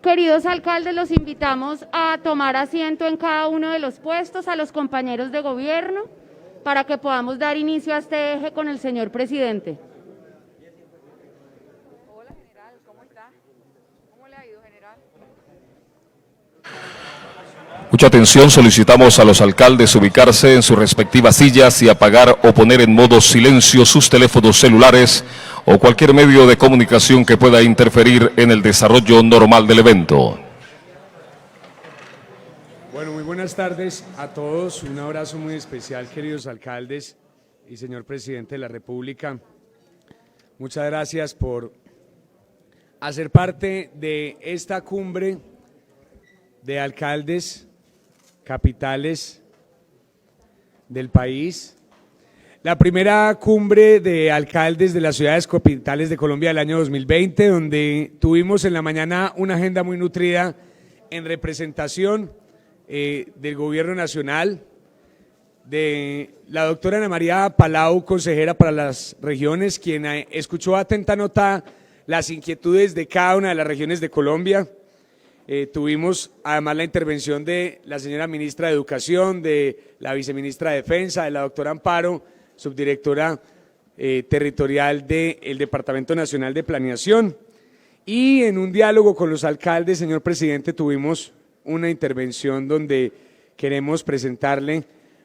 Queridos alcaldes, los invitamos a tomar asiento en cada uno de los puestos, a los compañeros de gobierno, para que podamos dar inicio a este eje con el señor presidente. Hola, general, ¿cómo está? ¿Cómo le ha ido, general? Mucha atención, solicitamos a los alcaldes ubicarse en sus respectivas sillas y apagar o poner en modo silencio sus teléfonos celulares o cualquier medio de comunicación que pueda interferir en el desarrollo normal del evento. Bueno, muy buenas tardes a todos. Un abrazo muy especial, queridos alcaldes y señor presidente de la República. Muchas gracias por hacer parte de esta cumbre de alcaldes capitales del país. La primera cumbre de alcaldes de las ciudades capitales de Colombia del año 2020, donde tuvimos en la mañana una agenda muy nutrida en representación del gobierno nacional, de la doctora Ana María Palau, consejera para las regiones, quien escuchó atenta nota las inquietudes de cada una de las regiones de Colombia. Tuvimos además la intervención de la señora ministra de Educación, de la viceministra de Defensa, de la doctora Amparo, subdirectora territorial del Departamento Nacional de Planeación. Y en un diálogo con los alcaldes, señor presidente, tuvimos una intervención donde queremos presentarle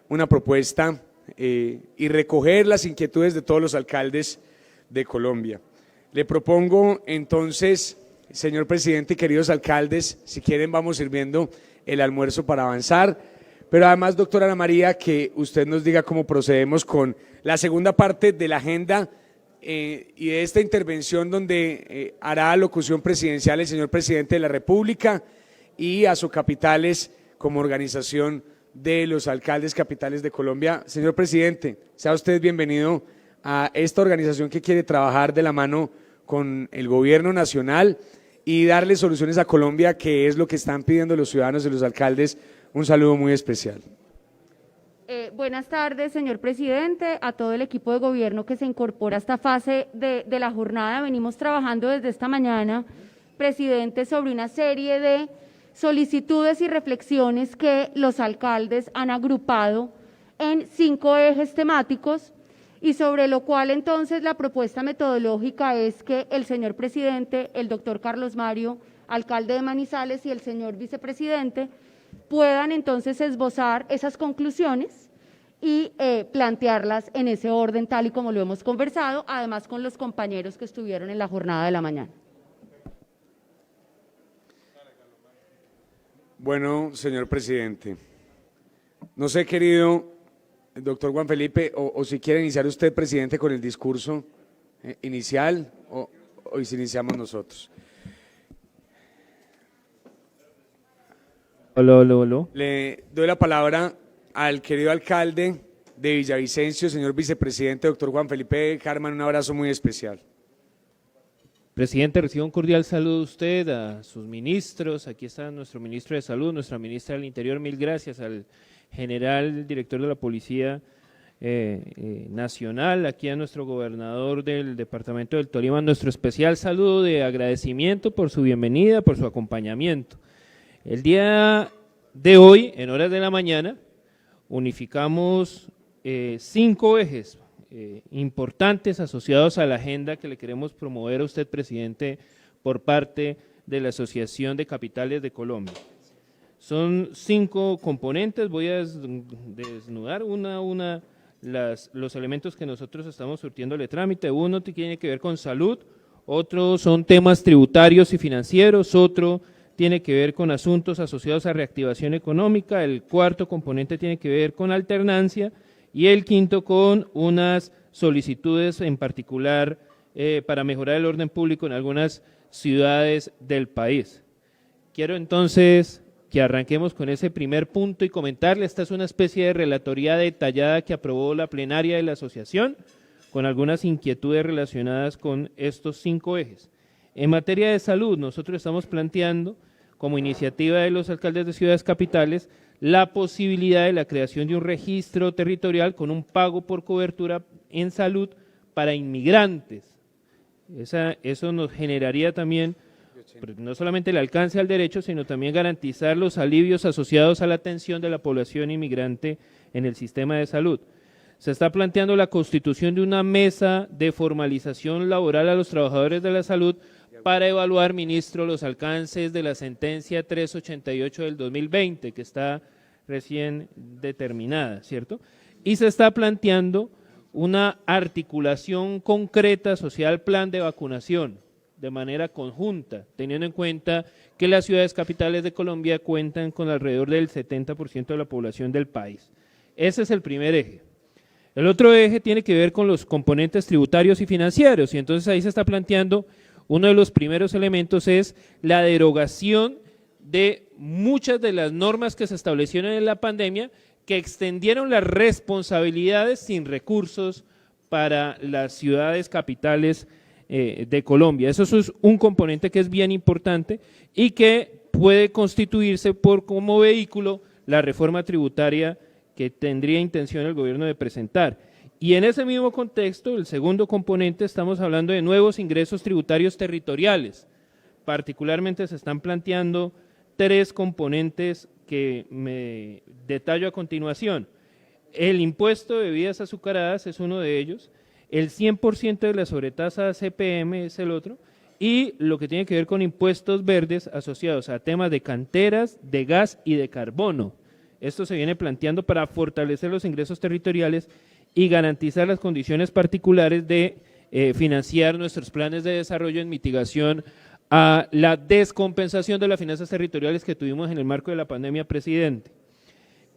una propuesta y recoger las inquietudes de todos los alcaldes de Colombia. Le propongo entonces, señor presidente y queridos alcaldes, si quieren vamos sirviendo el almuerzo para avanzar, pero además, doctora Ana María, que usted nos diga cómo procedemos con la segunda parte de la agenda y de esta intervención donde hará locución presidencial el señor presidente de la República y Asocapitales como organización de los alcaldes capitales de Colombia. Señor presidente, sea usted bienvenido a esta organización que quiere trabajar de la mano con el gobierno nacional y darle soluciones a Colombia, que es lo que están pidiendo los ciudadanos y los alcaldes. Un saludo muy especial. Buenas tardes, señor presidente, a todo el equipo de gobierno que se incorpora a esta fase de la jornada. Venimos trabajando desde esta mañana, presidente, sobre una serie de solicitudes y reflexiones que los alcaldes han agrupado en 5 ejes temáticos y sobre lo cual entonces la propuesta metodológica es que el señor presidente, el doctor Carlos Mario, alcalde de Manizales, y el señor vicepresidente puedan entonces esbozar esas conclusiones y plantearlas en ese orden tal y como lo hemos conversado, además con los compañeros que estuvieron en la jornada de la mañana. Bueno, señor presidente, no sé, querido doctor Juan Felipe, o si quiere iniciar usted, presidente, con el discurso inicial o si iniciamos nosotros. Hola. Le doy la palabra al querido alcalde de Villavicencio, señor vicepresidente, doctor Juan Felipe Carman, un abrazo muy especial. Presidente, recibo un cordial saludo a usted, a sus ministros. Aquí está nuestro ministro de Salud, nuestra ministra del Interior. Mil gracias al general director de la Policía Nacional, aquí a nuestro gobernador del departamento del Tolima. Nuestro especial saludo de agradecimiento por su bienvenida, por su acompañamiento. El día de hoy, en horas de la mañana, unificamos 5 ejes importantes asociados a la agenda que le queremos promover a usted, presidente, por parte de la Asociación de Capitales de Colombia. Son 5 componentes, voy a desnudar una a una los elementos que nosotros estamos surtiéndole trámite. Uno tiene que ver con salud, otro son temas tributarios y financieros, otro tiene que ver con asuntos asociados a reactivación económica, el cuarto componente tiene que ver con alternancia y el quinto con unas solicitudes en particular para mejorar el orden público en algunas ciudades del país. Quiero entonces que arranquemos con ese primer punto y comentarle, esta es una especie de relatoría detallada que aprobó la plenaria de la asociación con algunas inquietudes relacionadas con estos 5 ejes. En materia de salud, nosotros estamos planteando, como iniciativa de los alcaldes de ciudades capitales, la posibilidad de la creación de un registro territorial con un pago por cobertura en salud para inmigrantes. Eso nos generaría también no solamente el alcance al derecho, sino también garantizar los alivios asociados a la atención de la población inmigrante en el sistema de salud. Se está planteando la constitución de una mesa de formalización laboral a los trabajadores de la salud para evaluar, ministro, los alcances de la sentencia 388 del 2020, que está recién determinada, ¿cierto? Y se está planteando una articulación concreta social plan de vacunación de manera conjunta, teniendo en cuenta que las ciudades capitales de Colombia cuentan con alrededor del 70% de la población del país. Ese es el primer eje. El otro eje tiene que ver con los componentes tributarios y financieros, y entonces ahí se está planteando uno de los primeros elementos es la derogación de muchas de las normas que se establecieron en la pandemia que extendieron las responsabilidades sin recursos para las ciudades capitales de Colombia. Eso es un componente que es bien importante y que puede constituirse como vehículo la reforma tributaria que tendría intención el gobierno de presentar. Y en ese mismo contexto, el segundo componente, estamos hablando de nuevos ingresos tributarios territoriales. Particularmente se están planteando 3 componentes que me detallo a continuación. El impuesto de bebidas azucaradas es uno de ellos, el 100% de la sobretasa CPM es el otro, y lo que tiene que ver con impuestos verdes asociados a temas de canteras, de gas y de carbono. Esto se viene planteando para fortalecer los ingresos territoriales y garantizar las condiciones particulares de financiar nuestros planes de desarrollo en mitigación a la descompensación de las finanzas territoriales que tuvimos en el marco de la pandemia, presidente.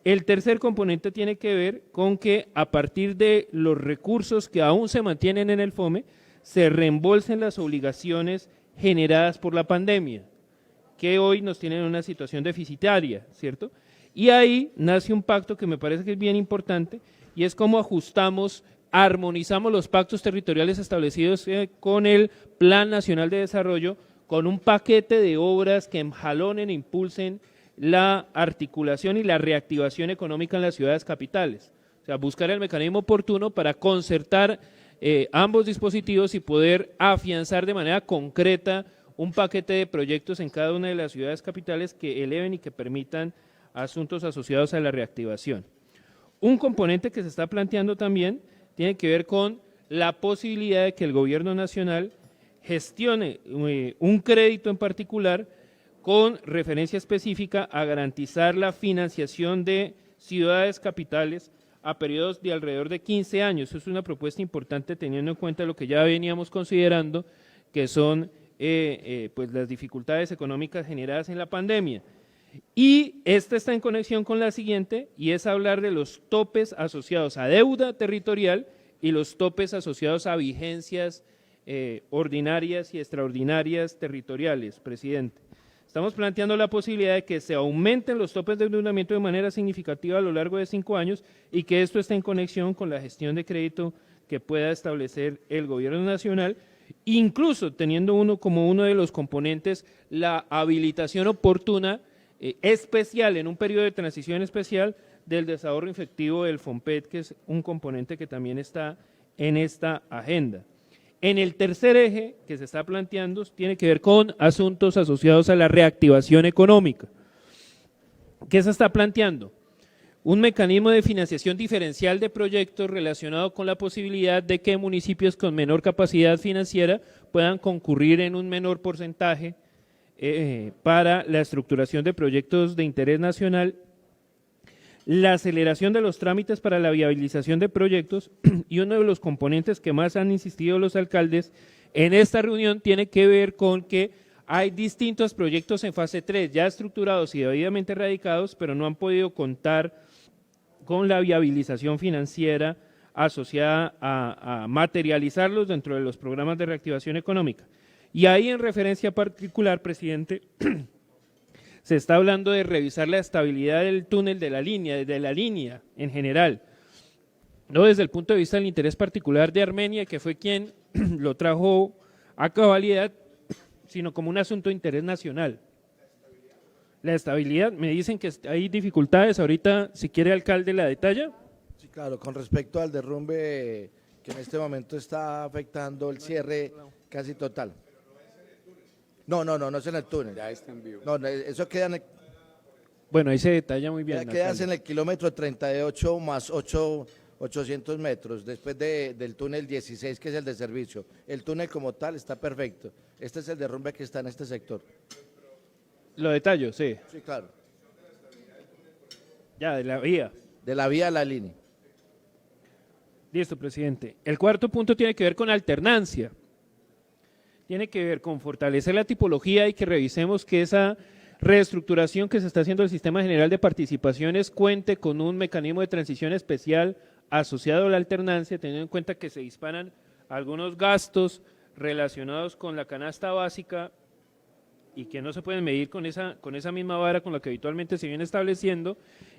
El tercer componente tiene que ver con que a partir de los recursos que aún se mantienen en el FOME, se reembolsen las obligaciones generadas por la pandemia, que hoy nos tienen en una situación deficitaria, ¿cierto? Y ahí nace un pacto que me parece que es bien importante, y es cómo ajustamos, armonizamos los pactos territoriales establecidos con el Plan Nacional de Desarrollo, con un paquete de obras que enjalonen e impulsen la articulación y la reactivación económica en las ciudades capitales. O sea, buscar el mecanismo oportuno para concertar ambos dispositivos y poder afianzar de manera concreta un paquete de proyectos en cada una de las ciudades capitales que eleven y que permitan asuntos asociados a la reactivación. Un componente que se está planteando también tiene que ver con la posibilidad de que el gobierno nacional gestione un crédito en particular con referencia específica a garantizar la financiación de ciudades capitales a periodos de alrededor de 15 años. Eso es una propuesta importante teniendo en cuenta lo que ya veníamos considerando, que son pues las dificultades económicas generadas en la pandemia. Y esta está en conexión con la siguiente, y es hablar de los topes asociados a deuda territorial y los topes asociados a vigencias ordinarias y extraordinarias territoriales, presidente. Estamos planteando la posibilidad de que se aumenten los topes de endeudamiento de manera significativa a lo largo de 5 años y que esto esté en conexión con la gestión de crédito que pueda establecer el gobierno nacional, incluso teniendo como uno de los componentes la habilitación oportuna especial, en un periodo de transición especial, del desahorro efectivo del FOMPET, que es un componente que también está en esta agenda. En el tercer eje que se está planteando tiene que ver con asuntos asociados a la reactivación económica. ¿Qué se está planteando? Un mecanismo de financiación diferencial de proyectos relacionado con la posibilidad de que municipios con menor capacidad financiera puedan concurrir en un menor porcentaje para la estructuración de proyectos de interés nacional, la aceleración de los trámites para la viabilización de proyectos, y uno de los componentes que más han insistido los alcaldes en esta reunión tiene que ver con que hay distintos proyectos en fase 3 ya estructurados y debidamente radicados, pero no han podido contar con la viabilización financiera asociada a materializarlos dentro de los programas de reactivación económica. Y ahí, en referencia particular, presidente, se está hablando de revisar la estabilidad del túnel de la línea en general, no desde el punto de vista del interés particular de Armenia, que fue quien lo trajo a cabalidad, sino como un asunto de interés nacional. La estabilidad, me dicen que hay dificultades, ahorita si quiere alcalde la detalla. Sí, claro, con respecto al derrumbe que en este momento está afectando el cierre casi total. No es en el túnel. Ya está en vivo. No, eso queda en el, Bueno, ahí se detalla muy bien. queda alcalde. en el kilómetro 38 más 800 metros, después del túnel 16, que es el de servicio. El túnel como tal está perfecto. Este es el derrumbe que está en este sector. Lo detallo, sí. Sí, claro. Ya, de la vía. De la vía a la línea. Listo, presidente. El cuarto punto tiene que ver con alternancia. Tiene que ver con fortalecer la tipología y que revisemos que esa reestructuración que se está haciendo del Sistema General de Participaciones cuente con un mecanismo de transición especial asociado a la alternancia, teniendo en cuenta que se disparan algunos gastos relacionados con la canasta básica y que no se pueden medir con esa misma vara con la que habitualmente se viene estableciendo,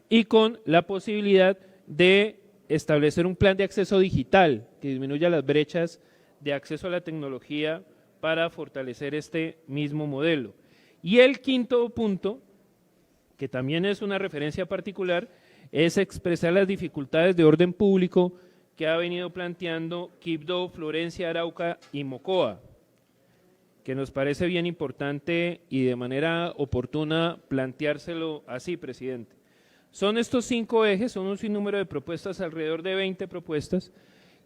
y con la posibilidad de establecer un plan de acceso digital que disminuya las brechas de acceso a la tecnología para fortalecer este mismo modelo. Y el quinto punto, que también es una referencia particular, es expresar las dificultades de orden público que ha venido planteando Quibdó, Florencia, Arauca y Mocoa, que nos parece bien importante y de manera oportuna planteárselo así, presidente. Son estos 5 ejes, son un sinnúmero de propuestas, alrededor de 20 propuestas,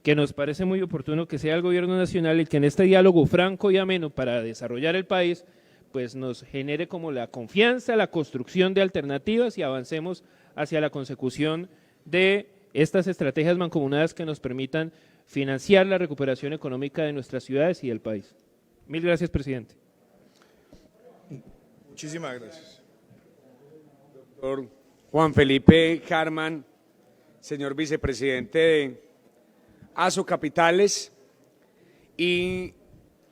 que nos parece muy oportuno que sea el gobierno nacional y que en este diálogo franco y ameno para desarrollar el país, pues nos genere como la confianza, la construcción de alternativas y avancemos hacia la consecución de estas estrategias mancomunadas que nos permitan financiar la recuperación económica de nuestras ciudades y del país. Mil gracias, presidente. Muchísimas gracias. Doctor Juan Felipe Carman, señor vicepresidente de ASO Capitales, y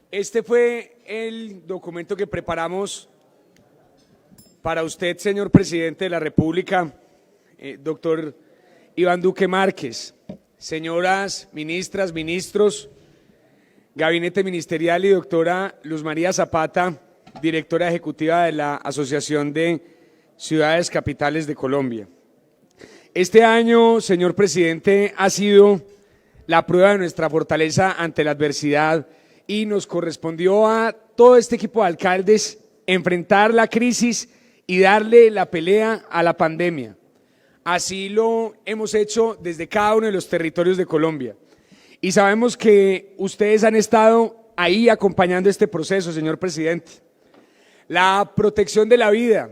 este fue el documento que preparamos para usted, señor presidente de la República, doctor Iván Duque Márquez, señoras ministras, ministros, gabinete ministerial y doctora Luz María Zapata, directora ejecutiva de la Asociación de Ciudades Capitales de Colombia. Este año, señor presidente, ha sido la prueba de nuestra fortaleza ante la adversidad y nos correspondió a todo este equipo de alcaldes enfrentar la crisis y darle la pelea a la pandemia. Así lo hemos hecho desde cada uno de los territorios de Colombia. Y sabemos que ustedes han estado ahí acompañando este proceso, señor presidente. La protección de la vida,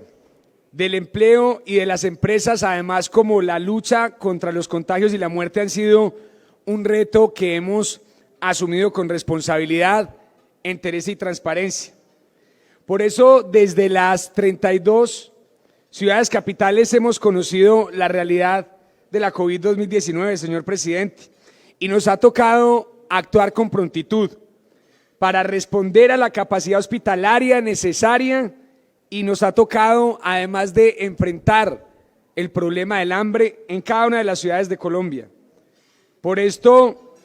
del empleo y de las empresas, además como la lucha contra los contagios y la muerte, han sido un reto que hemos asumido con responsabilidad, entereza y transparencia. Por eso, desde las 32 ciudades capitales hemos conocido la realidad de la COVID-2019, señor presidente, y nos ha tocado actuar con prontitud para responder a la capacidad hospitalaria necesaria, y nos ha tocado, además de enfrentar el problema del hambre en cada una de las ciudades de Colombia. Por esto,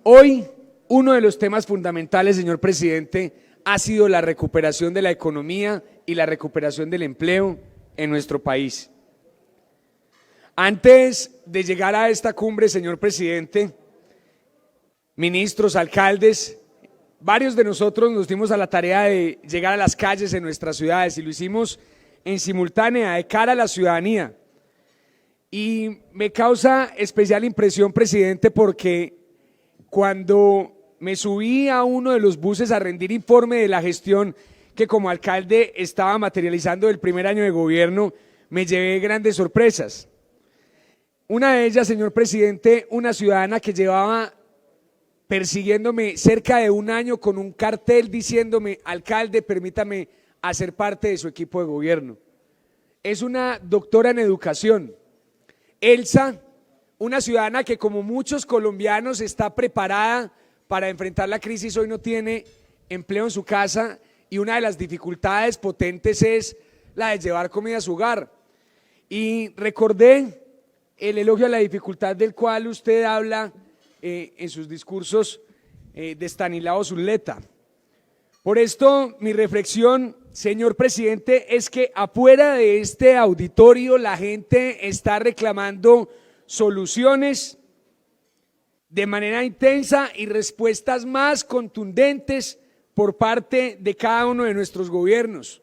hoy, uno de los temas fundamentales, señor presidente, ha sido la recuperación de la economía y la recuperación del empleo en nuestro país. Antes de llegar a esta cumbre, señor presidente, ministros, alcaldes, varios de nosotros nos dimos a la tarea de llegar a las calles en nuestras ciudades y lo hicimos en simultánea de cara a la ciudadanía. Y me causa especial impresión, presidente, porque cuando me subí a uno de los buses a rendir informe de la gestión que como alcalde estaba materializando el primer año de gobierno, me llevé grandes sorpresas. Una de ellas, señor presidente, una ciudadana que llevaba persiguiéndome cerca de un año con un cartel diciéndome: alcalde, permítame hacer parte de su equipo de gobierno. Es una doctora en educación. Elsa, una ciudadana que como muchos colombianos está preparada para enfrentar la crisis, hoy no tiene empleo en su casa y una de las dificultades potentes es la de llevar comida a su hogar. Y recordé el elogio a la dificultad del cual usted habla en sus discursos de Estanislao Zuleta. Por esto, mi reflexión, señor presidente, es que afuera de este auditorio la gente está reclamando soluciones de manera intensa y respuestas más contundentes por parte de cada uno de nuestros gobiernos.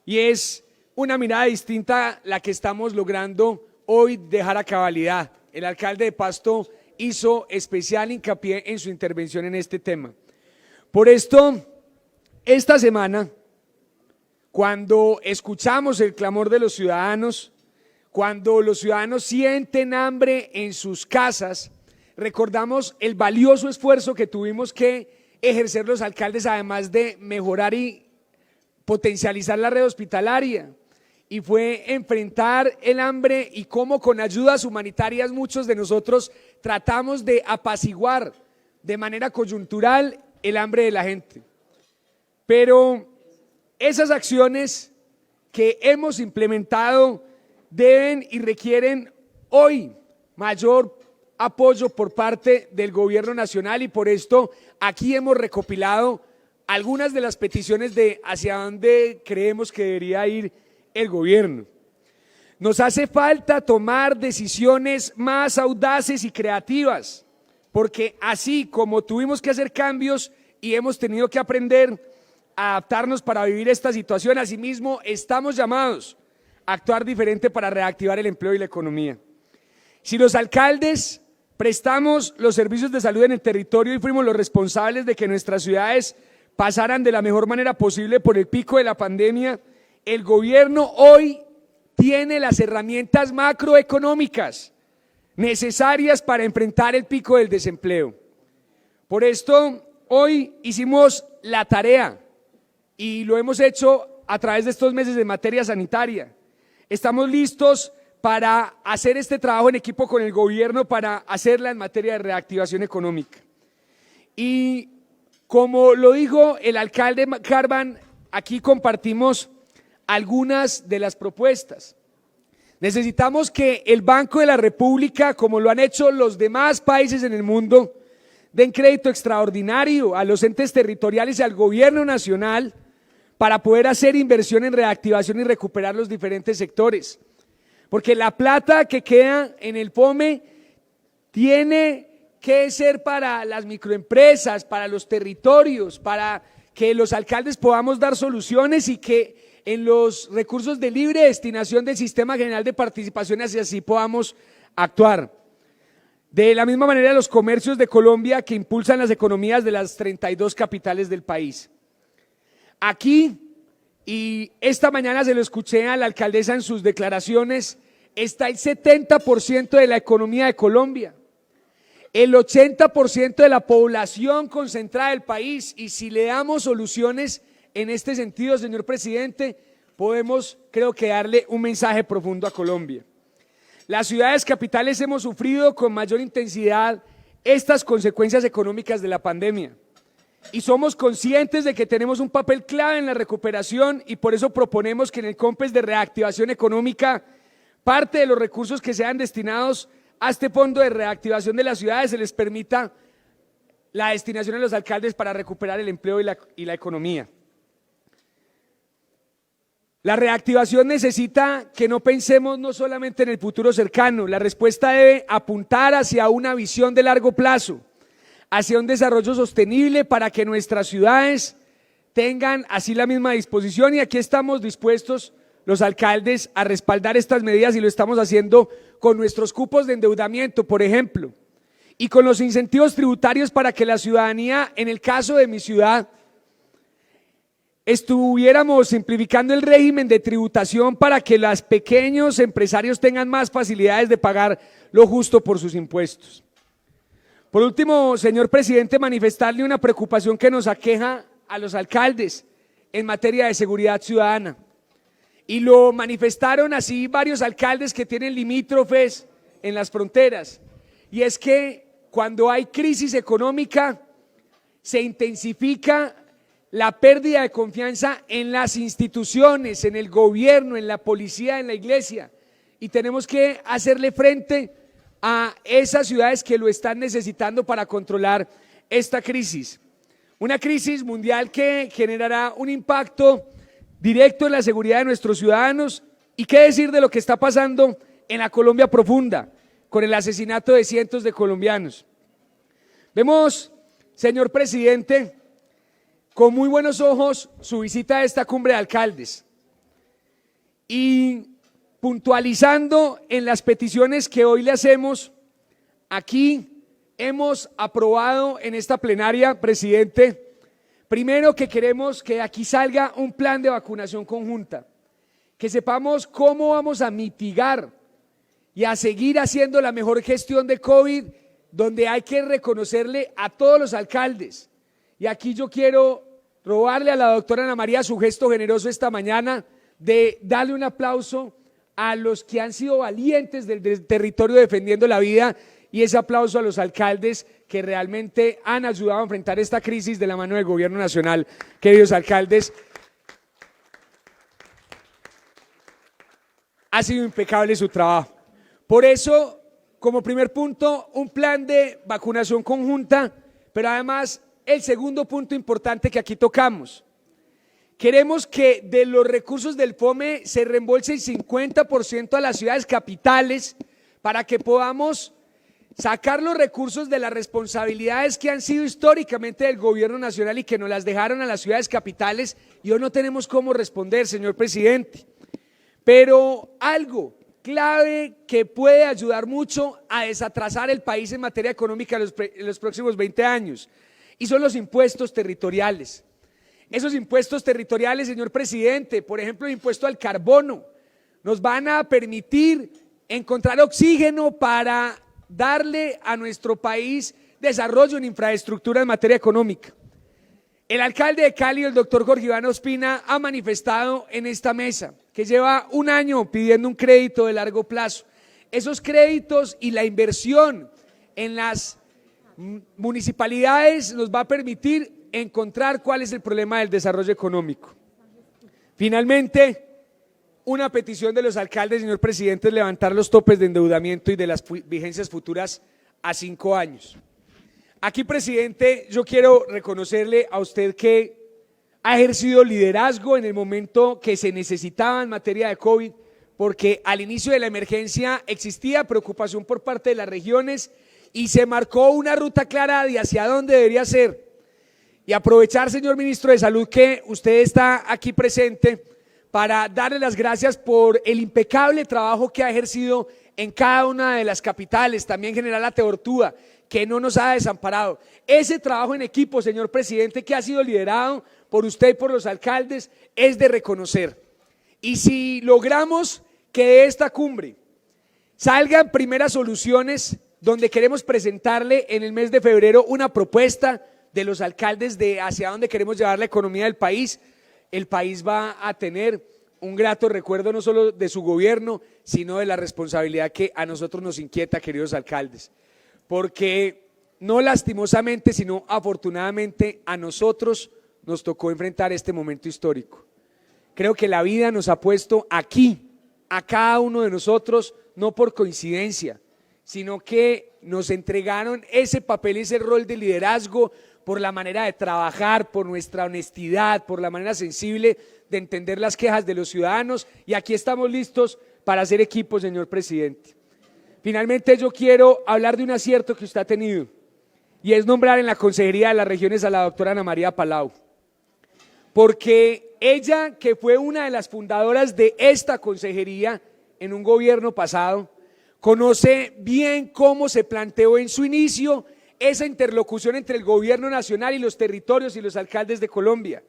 Y es una mirada distinta la que estamos logrando hoy dejar a cabalidad. El alcalde de Pasto hizo especial hincapié en su intervención en este tema. Por esto, esta semana, cuando escuchamos el clamor de los ciudadanos, cuando los ciudadanos sienten hambre en sus casas, recordamos el valioso esfuerzo que tuvimos que ejercer los alcaldes, además de mejorar y potencializar la red hospitalaria, y fue enfrentar el hambre y cómo con ayudas humanitarias muchos de nosotros tratamos de apaciguar de manera coyuntural el hambre de la gente. Pero esas acciones que hemos implementado deben y requieren hoy mayor apoyo por parte del gobierno nacional, y por esto aquí hemos recopilado algunas de las peticiones de hacia dónde creemos que debería ir el gobierno. Nos hace falta tomar decisiones más audaces y creativas, porque así como tuvimos que hacer cambios y hemos tenido que aprender a adaptarnos para vivir esta situación, asimismo estamos llamados a actuar diferente para reactivar el empleo y la economía. Si los alcaldes prestamos los servicios de salud en el territorio y fuimos los responsables de que nuestras ciudades pasaran de la mejor manera posible por el pico de la pandemia, el gobierno hoy tiene las herramientas macroeconómicas necesarias para enfrentar el pico del desempleo. Por esto, hoy hicimos la tarea y lo hemos hecho a través de estos meses de materia sanitaria. Estamos listos para hacer este trabajo en equipo con el gobierno, para hacerla en materia de reactivación económica. Y como lo dijo el alcalde Carvan, aquí compartimos algunas de las propuestas. Necesitamos que el Banco de la República, como lo han hecho los demás países en el mundo, den crédito extraordinario a los entes territoriales y al gobierno nacional para poder hacer inversión en reactivación y recuperar los diferentes sectores. Porque la plata que queda en el POME tiene que ser para las microempresas, para los territorios, para que los alcaldes podamos dar soluciones y que en los recursos de libre destinación del Sistema General de Participaciones y así podamos actuar. De la misma manera, los comercios de Colombia que impulsan las economías de las 32 capitales del país. Aquí, y esta mañana se lo escuché a la alcaldesa en sus declaraciones, está el 70% de la economía de Colombia, el 80% de la población concentrada del país, y si le damos soluciones en este sentido, señor presidente, podemos, creo que, darle un mensaje profundo a Colombia. Las ciudades capitales hemos sufrido con mayor intensidad estas consecuencias económicas de la pandemia y somos conscientes de que tenemos un papel clave en la recuperación, y por eso proponemos que en el COMPES de reactivación económica parte de los recursos que sean destinados a este fondo de reactivación de las ciudades se les permita la destinación a los alcaldes para recuperar el empleo y la economía. La reactivación necesita que no pensemos no solamente en el futuro cercano, la respuesta debe apuntar hacia una visión de largo plazo, hacia un desarrollo sostenible para que nuestras ciudades tengan así la misma disposición, y aquí estamos dispuestos los alcaldes a respaldar estas medidas y lo estamos haciendo con nuestros cupos de endeudamiento, por ejemplo, y con los incentivos tributarios para que la ciudadanía, en el caso de mi ciudad, estuviéramos simplificando el régimen de tributación para que los pequeños empresarios tengan más facilidades de pagar lo justo por sus impuestos. Por último, señor presidente, manifestarle una preocupación que nos aqueja a los alcaldes en materia de seguridad ciudadana. Y lo manifestaron así varios alcaldes que tienen limítrofes en las fronteras. Y es que cuando hay crisis económica se intensifica la pérdida de confianza en las instituciones, en el gobierno, en la policía, en la iglesia, y tenemos que hacerle frente a esas ciudades que lo están necesitando para controlar esta crisis. Una crisis mundial que generará un impacto directo en la seguridad de nuestros ciudadanos, y qué decir de lo que está pasando en la Colombia profunda, con el asesinato de cientos de colombianos. Vemos, señor presidente, con muy buenos ojos su visita a esta cumbre de alcaldes y puntualizando en las peticiones que hoy le hacemos, aquí hemos aprobado en esta plenaria, presidente, primero que queremos que aquí salga un plan de vacunación conjunta, que sepamos cómo vamos a mitigar y a seguir haciendo la mejor gestión de COVID, donde hay que reconocerle a todos los alcaldes. Y aquí yo quiero robarle a la doctora Ana María su gesto generoso esta mañana de darle un aplauso a los que han sido valientes del territorio defendiendo la vida, y ese aplauso a los alcaldes que realmente han ayudado a enfrentar esta crisis de la mano del gobierno nacional. Queridos alcaldes, ha sido impecable su trabajo. Por eso, como primer punto, un plan de vacunación conjunta, pero además el segundo punto importante que aquí tocamos. Queremos que de los recursos del FOME se reembolse el 50% a las ciudades capitales para que podamos sacar los recursos de las responsabilidades que han sido históricamente del gobierno nacional y que nos las dejaron a las ciudades capitales y hoy no tenemos cómo responder, señor presidente. Pero algo clave que puede ayudar mucho a desatrasar el país en materia económica en los próximos 20 años y son los impuestos territoriales. Esos impuestos territoriales, señor presidente, por ejemplo el impuesto al carbono, nos van a permitir encontrar oxígeno para darle a nuestro país desarrollo en infraestructura en materia económica. El alcalde de Cali, el doctor Jorge Iván Ospina, ha manifestado en esta mesa que lleva un año pidiendo un crédito de largo plazo. Esos créditos y la inversión en las municipalidades nos va a permitir encontrar cuál es el problema del desarrollo económico. Finalmente, una petición de los alcaldes, señor presidente, es levantar los topes de endeudamiento y de las vigencias futuras a 5 años. Aquí, presidente, yo quiero reconocerle a usted que ha ejercido liderazgo en el momento que se necesitaba en materia de COVID, porque al inicio de la emergencia existía preocupación por parte de las regiones y se marcó una ruta clara de hacia dónde debería ser. Y aprovechar, señor ministro de Salud, que usted está aquí presente para darle las gracias por el impecable trabajo que ha ejercido en cada una de las capitales, también General Ateortúa, que no nos ha desamparado. Ese trabajo en equipo, señor presidente, que ha sido liderado por usted y por los alcaldes, es de reconocer. Y si logramos que de esta cumbre salgan primeras soluciones, donde queremos presentarle en el mes de febrero una propuesta de los alcaldes de hacia dónde queremos llevar la economía del país, el país va a tener un grato recuerdo no solo de su gobierno, sino de la responsabilidad que a nosotros nos inquieta, queridos alcaldes, porque no lastimosamente, sino afortunadamente a nosotros nos tocó enfrentar este momento histórico. Creo que la vida nos ha puesto aquí, a cada uno de nosotros, no por coincidencia, sino que nos entregaron ese papel, ese rol de liderazgo por la manera de trabajar, por nuestra honestidad, por la manera sensible de entender las quejas de los ciudadanos, y aquí estamos listos para hacer equipo, señor presidente. Finalmente yo quiero hablar de un acierto que usted ha tenido, y es nombrar en la Consejería de las Regiones a la doctora Ana María Palau, porque ella, que fue una de las fundadoras de esta consejería en un gobierno pasado, conoce bien cómo se planteó en su inicio esa interlocución entre el gobierno nacional y los territorios y los alcaldes de Colombia.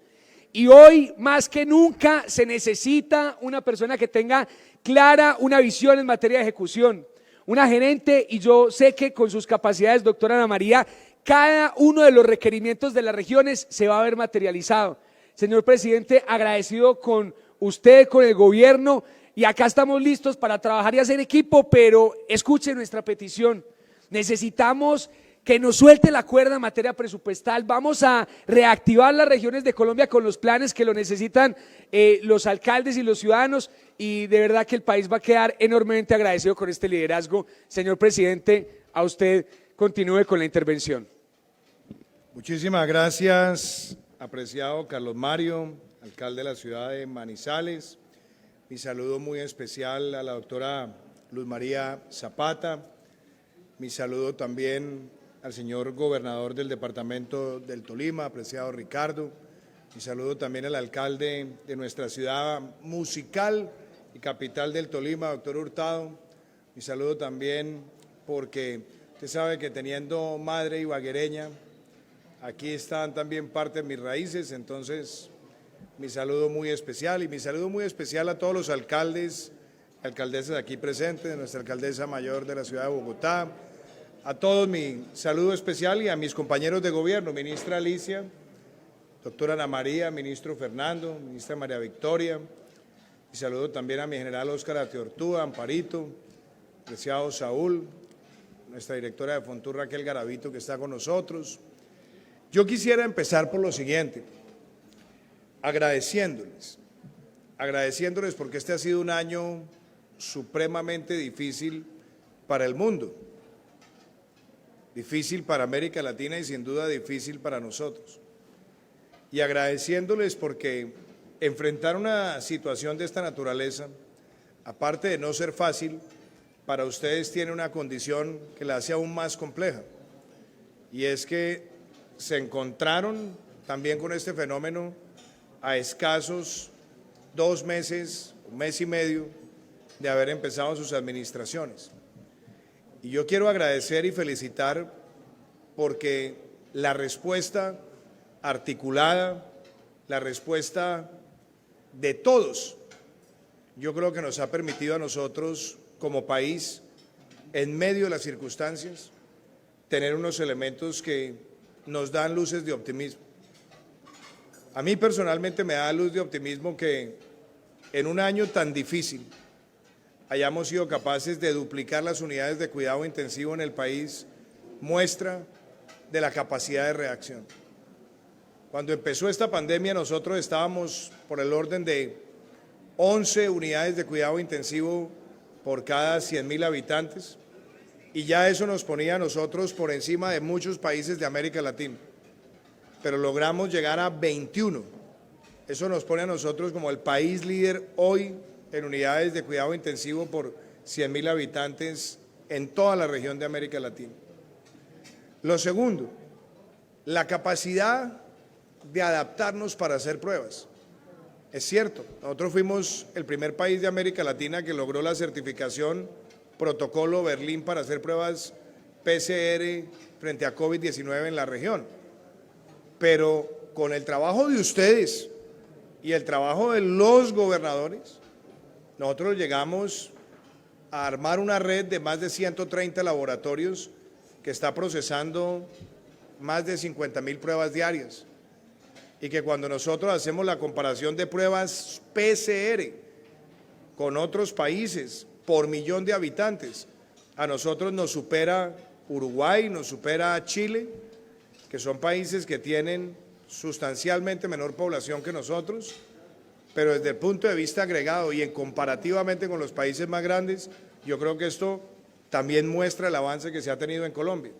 Y hoy, más que nunca, se necesita una persona que tenga clara una visión en materia de ejecución, una gerente, y yo sé que con sus capacidades, doctora Ana María, cada uno de los requerimientos de las regiones se va a ver materializado. Señor presidente, agradecido con usted, con el gobierno, y acá estamos listos para trabajar y hacer equipo, pero escuche nuestra petición. Necesitamos que nos suelte la cuerda en materia presupuestal. Vamos a reactivar las regiones de Colombia con los planes que lo necesitan los alcaldes y los ciudadanos, y de verdad que el país va a quedar enormemente agradecido con este liderazgo. Señor presidente, a usted continúe con la intervención. Muchísimas gracias, apreciado Carlos Mario, alcalde de la ciudad de Manizales. Mi saludo muy especial a la doctora Luz María Zapata. Mi saludo también al señor gobernador del departamento del Tolima, apreciado Ricardo. Mi saludo también al alcalde de nuestra ciudad musical y capital del Tolima, doctor Hurtado. Mi saludo también porque usted sabe que teniendo madre ibaguereña, aquí están también parte de mis raíces, entonces mi saludo muy especial y mi saludo muy especial a todos los alcaldes, alcaldesas aquí presentes, nuestra alcaldesa mayor de la ciudad de Bogotá, a todos mi saludo especial y a mis compañeros de gobierno, ministra Alicia, doctora Ana María, ministro Fernando, ministra María Victoria, y saludo también a mi general Óscar Ateortúa, Amparito, apreciado Saúl, nuestra directora de Fontur Raquel Garavito que está con nosotros. Yo quisiera empezar por lo siguiente, agradeciéndoles porque este ha sido un año supremamente difícil para el mundo, difícil para América Latina y sin duda difícil para nosotros. Y agradeciéndoles porque enfrentar una situación de esta naturaleza, aparte de no ser fácil, para ustedes tiene una condición que la hace aún más compleja, y es que se encontraron también con este fenómeno a escasos 2 meses, 1 mes y medio de haber empezado sus administraciones. Y yo quiero agradecer y felicitar porque la respuesta articulada, la respuesta de todos, yo creo que nos ha permitido a nosotros como país, en medio de las circunstancias, tener unos elementos que nos dan luces de optimismo. A mí personalmente me da luz de optimismo que en un año tan difícil hayamos sido capaces de duplicar las unidades de cuidado intensivo en el país, muestra de la capacidad de reacción. Cuando empezó esta pandemia nosotros estábamos por el orden de 11 unidades de cuidado intensivo por cada 100.000 habitantes, y ya eso nos ponía a nosotros por encima de muchos países de América Latina, pero logramos llegar a 21. Eso nos pone a nosotros como el país líder hoy en unidades de cuidado intensivo por 100.000 habitantes en toda la región de América Latina. Lo segundo, la capacidad de adaptarnos para hacer pruebas. Es cierto, nosotros fuimos el primer país de América Latina que logró la certificación Protocolo Berlín para hacer pruebas PCR frente a COVID-19 en la región. Pero con el trabajo de ustedes y el trabajo de los gobernadores, nosotros llegamos a armar una red de más de 130 laboratorios que está procesando más de 50.000 pruebas diarias. Y que cuando nosotros hacemos la comparación de pruebas PCR con otros países por millón de habitantes, a nosotros nos supera Uruguay, nos supera Chile, que son países que tienen sustancialmente menor población que nosotros, pero desde el punto de vista agregado y en comparativamente con los países más grandes, yo creo que esto también muestra el avance que se ha tenido en Colombia.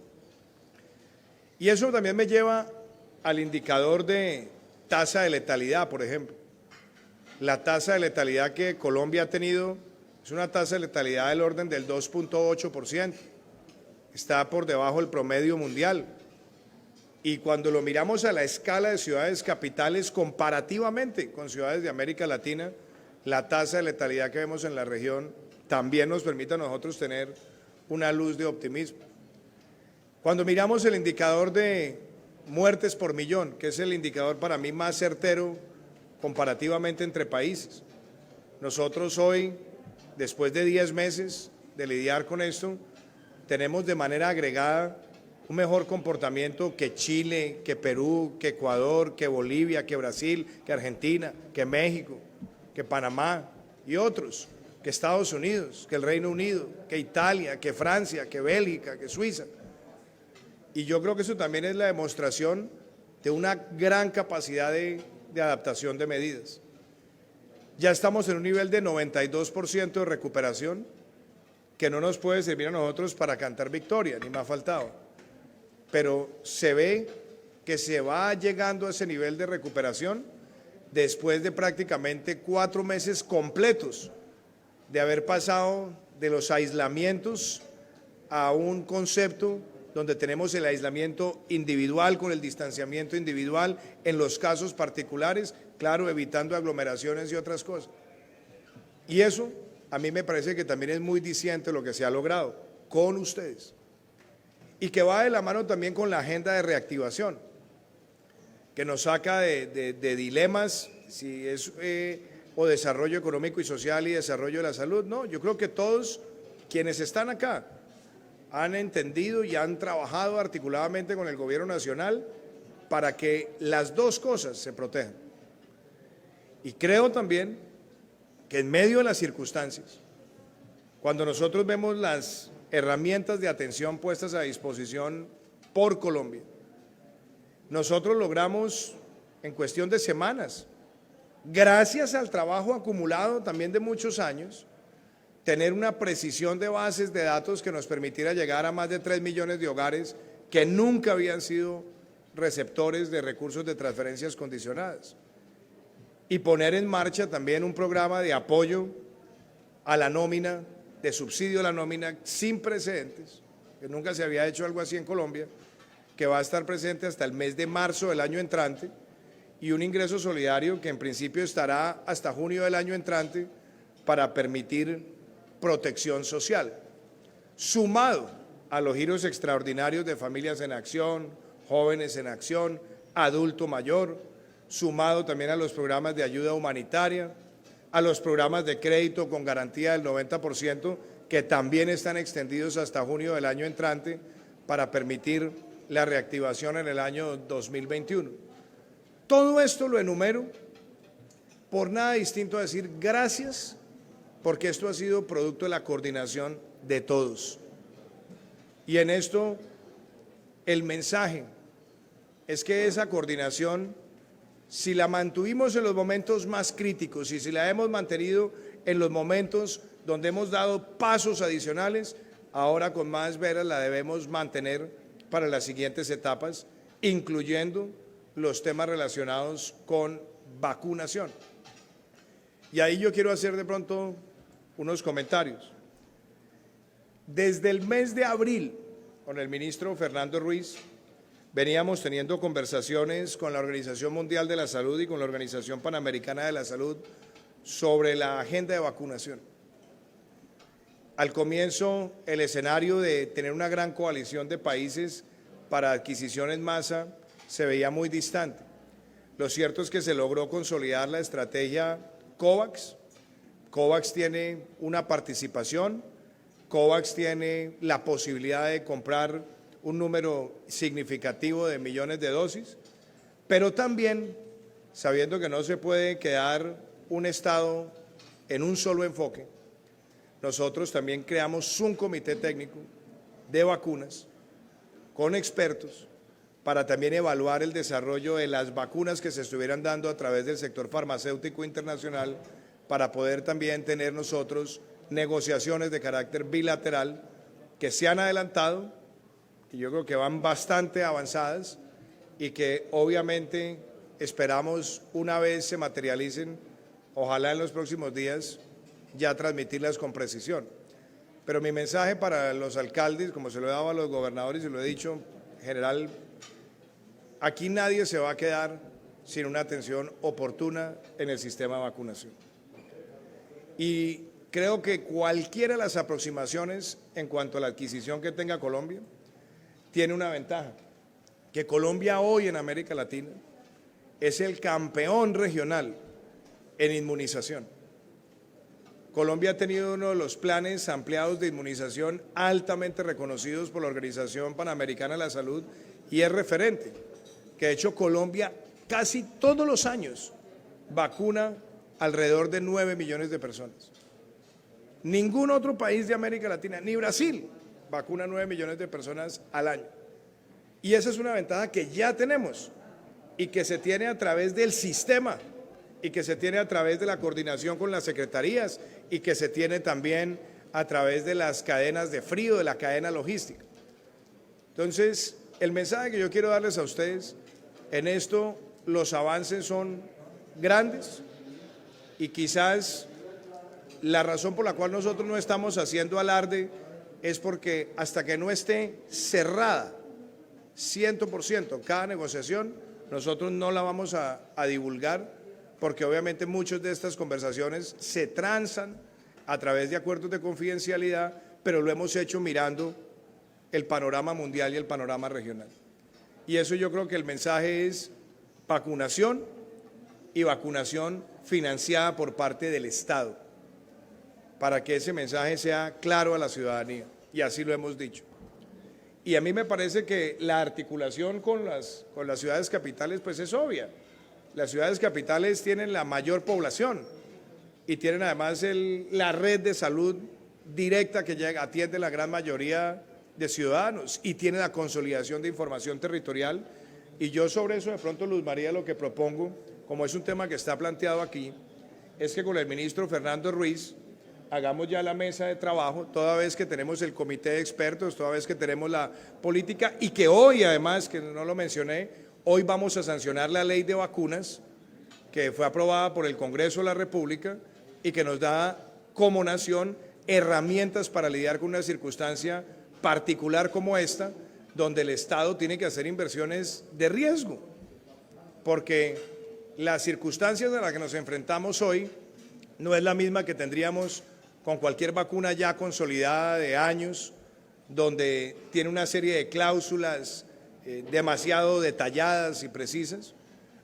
Y eso también me lleva al indicador de tasa de letalidad, por ejemplo. La tasa de letalidad que Colombia ha tenido es una tasa de letalidad del orden del 2.8%. Está por debajo del promedio mundial. Y cuando lo miramos a la escala de ciudades capitales comparativamente con ciudades de América Latina, la tasa de letalidad que vemos en la región también nos permite a nosotros tener una luz de optimismo. Cuando miramos el indicador de muertes por millón, que es el indicador para mí más certero comparativamente entre países, nosotros hoy, después de 10 meses de lidiar con esto, tenemos de manera agregada un mejor comportamiento que Chile, que Perú, que Ecuador, que Bolivia, que Brasil, que Argentina, que México, que Panamá y otros, que Estados Unidos, que el Reino Unido, que Italia, que Francia, que Bélgica, que Suiza. Y yo creo que eso también es la demostración de una gran capacidad de adaptación de medidas. Ya estamos en un nivel de 92% de recuperación que no nos puede servir a nosotros para cantar victoria, ni me ha faltado. Pero se ve que se va llegando a ese nivel de recuperación después de prácticamente 4 meses completos de haber pasado de los aislamientos a un concepto donde tenemos el aislamiento individual con el distanciamiento individual en los casos particulares, claro, evitando aglomeraciones y otras cosas. Y eso a mí me parece que también es muy diciente lo que se ha logrado con ustedes y que va de la mano también con la agenda de reactivación, que nos saca de dilemas, si es o desarrollo económico y social y desarrollo de la salud. No, yo creo que todos quienes están acá han entendido y han trabajado articuladamente con el gobierno nacional para que las dos cosas se protejan. Y creo también que en medio de las circunstancias, cuando nosotros vemos las herramientas de atención puestas a disposición por Colombia, nosotros logramos en cuestión de semanas, gracias al trabajo acumulado también de muchos años, tener una precisión de bases de datos que nos permitiera llegar a más de 3 millones de hogares que nunca habían sido receptores de recursos de transferencias condicionadas. Y poner en marcha también un programa de apoyo a la nómina, de subsidio a la nómina sin precedentes, que nunca se había hecho algo así en Colombia, que va a estar presente hasta el mes de marzo del año entrante, y un ingreso solidario que en principio estará hasta junio del año entrante para permitir protección social, sumado a los giros extraordinarios de Familias en Acción, Jóvenes en Acción, Adulto Mayor, sumado también a los programas de ayuda humanitaria, a los programas de crédito con garantía del 90%, que también están extendidos hasta junio del año entrante para permitir la reactivación en el año 2021. Todo esto lo enumero por nada distinto a decir gracias, porque esto ha sido producto de la coordinación de todos. Y en esto el mensaje es que esa coordinación, si la mantuvimos en los momentos más críticos y si la hemos mantenido en los momentos donde hemos dado pasos adicionales, ahora con más veras la debemos mantener para las siguientes etapas, incluyendo los temas relacionados con vacunación. Y ahí yo quiero hacer de pronto unos comentarios. Desde el mes de abril, con el ministro Fernando Ruiz, veníamos teniendo conversaciones con la Organización Mundial de la Salud y con la Organización Panamericana de la Salud sobre la agenda de vacunación. Al comienzo, el escenario de tener una gran coalición de países para adquisición en masa se veía muy distante. Lo cierto es que se logró consolidar la estrategia COVAX. COVAX tiene una participación, COVAX tiene la posibilidad de comprar un número significativo de millones de dosis, pero también sabiendo que no se puede quedar un Estado en un solo enfoque, nosotros también creamos un comité técnico de vacunas con expertos para también evaluar el desarrollo de las vacunas que se estuvieran dando a través del sector farmacéutico internacional para poder también tener nosotros negociaciones de carácter bilateral que se han adelantado y yo creo que van bastante avanzadas y que obviamente esperamos una vez se materialicen, ojalá en los próximos días, ya transmitirlas con precisión. Pero mi mensaje para los alcaldes, como se lo he dado a los gobernadores y lo he dicho en general, aquí nadie se va a quedar sin una atención oportuna en el sistema de vacunación. Y creo que cualquiera de las aproximaciones en cuanto a la adquisición que tenga Colombia tiene una ventaja, que Colombia hoy en América Latina es el campeón regional en inmunización. Colombia ha tenido uno de los planes ampliados de inmunización altamente reconocidos por la Organización Panamericana de la Salud y es referente, que de hecho Colombia casi todos los años vacuna alrededor de 9 millones de personas. Ningún otro país de América Latina, ni Brasil, vacuna 9 millones de personas al año. Y esa es una ventaja que ya tenemos y que se tiene a través del sistema y que se tiene a través de la coordinación con las secretarías y que se tiene también a través de las cadenas de frío, de la cadena logística. Entonces, el mensaje que yo quiero darles a ustedes, en esto los avances son grandes y quizás la razón por la cual nosotros no estamos haciendo alarde es porque hasta que no esté cerrada 100% cada negociación, nosotros no la vamos a divulgar, porque obviamente muchas de estas conversaciones se transan a través de acuerdos de confidencialidad, pero lo hemos hecho mirando el panorama mundial y el panorama regional. Y eso yo creo que el mensaje es vacunación y vacunación financiada por parte del Estado, para que ese mensaje sea claro a la ciudadanía, y así lo hemos dicho. Y a mí me parece que la articulación con las ciudades capitales pues es obvia. Las ciudades capitales tienen la mayor población y tienen además la red de salud directa que atiende la gran mayoría de ciudadanos y tiene la consolidación de información territorial. Y yo sobre eso de pronto, Luz María, lo que propongo, como es un tema que está planteado aquí, es que con el ministro Fernando Ruiz hagamos ya la mesa de trabajo, toda vez que tenemos el comité de expertos, toda vez que tenemos la política, y que hoy además, que no lo mencioné, hoy vamos a sancionar la ley de vacunas que fue aprobada por el Congreso de la República y que nos da como nación herramientas para lidiar con una circunstancia particular como esta, donde el Estado tiene que hacer inversiones de riesgo, porque las circunstancias a las que nos enfrentamos hoy no es la misma que tendríamos con cualquier vacuna ya consolidada de años, donde tiene una serie de cláusulas demasiado detalladas y precisas.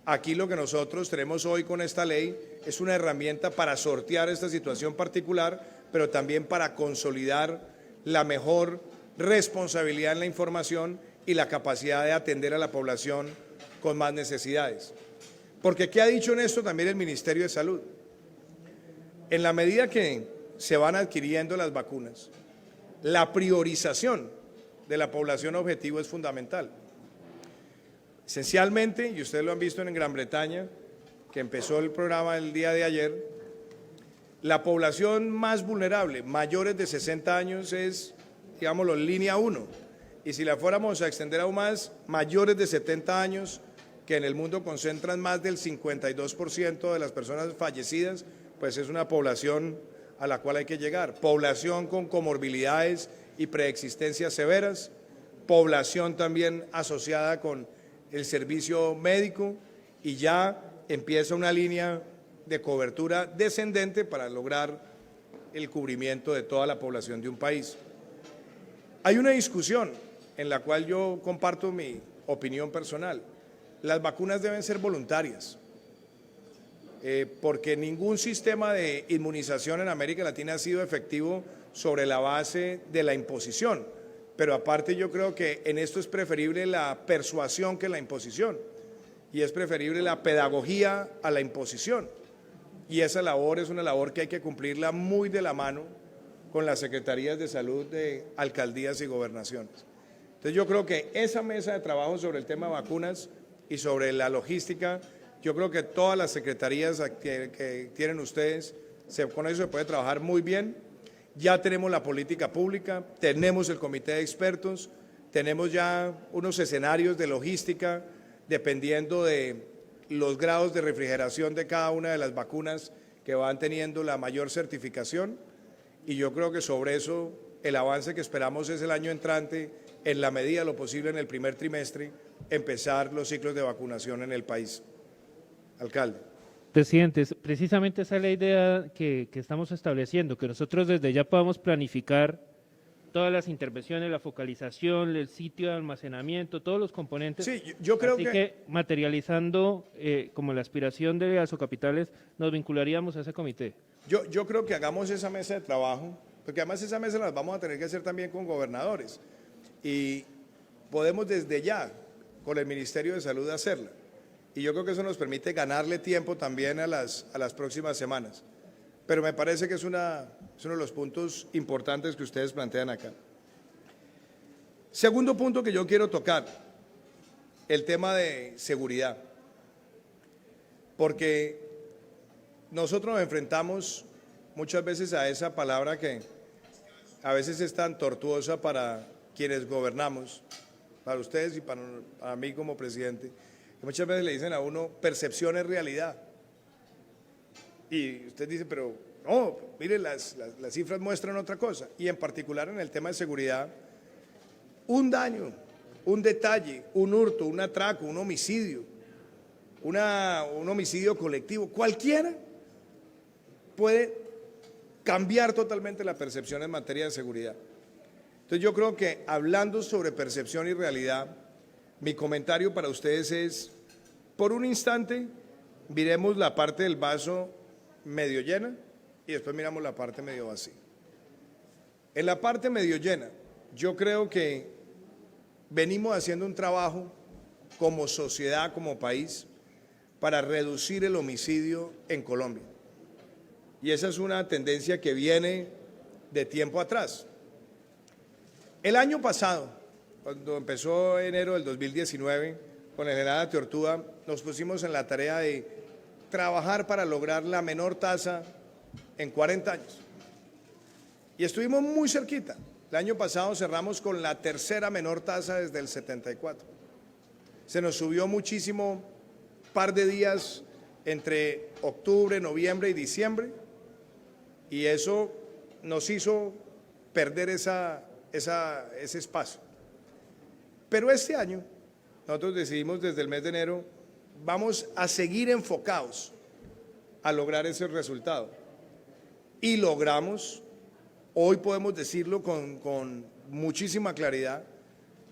Aquí lo que nosotros tenemos hoy con esta ley es una herramienta para sortear esta situación particular, pero también para consolidar la mejor responsabilidad en la información y la capacidad de atender a la población con más necesidades. Porque ¿qué ha dicho en esto también el Ministerio de Salud? En la medida que se van adquiriendo las vacunas, la priorización de la población objetivo es fundamental. Esencialmente, y ustedes lo han visto en Gran Bretaña, que empezó el programa el día de ayer, la población más vulnerable, mayores de 60 años, es, digámoslo, línea 1. Y si la fuéramos a extender aún más, mayores de 70 años, que en el mundo concentran más del 52% de las personas fallecidas, pues es una población a la cual hay que llegar. Población con comorbilidades y preexistencias severas, población también asociada con el servicio médico, y ya empieza una línea de cobertura descendente para lograr el cubrimiento de toda la población de un país. Hay una discusión en la cual yo comparto mi opinión personal. Las vacunas deben ser voluntarias, porque ningún sistema de inmunización en América Latina ha sido efectivo sobre la base de la imposición. Pero aparte yo creo que en esto es preferible la persuasión que la imposición, y es preferible la pedagogía a la imposición. Y esa labor es una labor que hay que cumplirla muy de la mano con las secretarías de salud de alcaldías y gobernaciones. Entonces yo creo que esa mesa de trabajo sobre el tema de vacunas y sobre la logística, yo creo que todas las secretarías que tienen ustedes, con eso se puede trabajar muy bien. Ya tenemos la política pública, tenemos el comité de expertos, tenemos ya unos escenarios de logística dependiendo de los grados de refrigeración de cada una de las vacunas que van teniendo la mayor certificación, y yo creo que sobre eso el avance que esperamos es el año entrante, en la medida de lo posible en el primer trimestre, empezar los ciclos de vacunación en el país. Alcalde. Presidente, precisamente esa es la idea que estamos estableciendo, que nosotros desde ya podamos planificar todas las intervenciones, la focalización, el sitio de almacenamiento, todos los componentes. Sí, yo creo Así que materializando como la aspiración de Asocapitales, nos vincularíamos a ese comité. Yo creo que hagamos esa mesa de trabajo, porque además esa mesa la vamos a tener que hacer también con gobernadores, y podemos desde ya con el Ministerio de Salud hacerla. Y yo creo que eso nos permite ganarle tiempo también a las próximas semanas. Pero me parece que es uno de los puntos importantes que ustedes plantean acá. Segundo punto que yo quiero tocar, el tema de seguridad. Porque nosotros nos enfrentamos muchas veces a esa palabra que a veces es tan tortuosa para quienes gobernamos, para ustedes y para mí como presidente, que muchas veces le dicen a uno, percepción es realidad. Y usted dice, pero No, mire, las cifras muestran otra cosa, y en particular en el tema de seguridad, un daño, un detalle, un hurto, un atraco, un homicidio, un homicidio colectivo, cualquiera puede cambiar totalmente la percepción en materia de seguridad. Entonces yo creo que hablando sobre percepción y realidad, mi comentario para ustedes es, por un instante, miremos la parte del vaso medio llena y después miramos la parte medio vacía. En la parte medio llena, yo creo que venimos haciendo un trabajo como sociedad, como país, para reducir el homicidio en Colombia. Y esa es una tendencia que viene de tiempo atrás. El año pasado, cuando empezó enero del 2019, con el general Atiortúa, nos pusimos en la tarea de trabajar para lograr la menor tasa en 40 años. Y estuvimos muy cerquita. El año pasado cerramos con la tercera menor tasa desde el 74. Se nos subió muchísimo, par de días entre octubre, noviembre y diciembre, y eso nos hizo perder ese espacio. Pero este año, nosotros decidimos desde el mes de enero, vamos a seguir enfocados a lograr ese resultado. Y logramos, hoy podemos decirlo con muchísima claridad,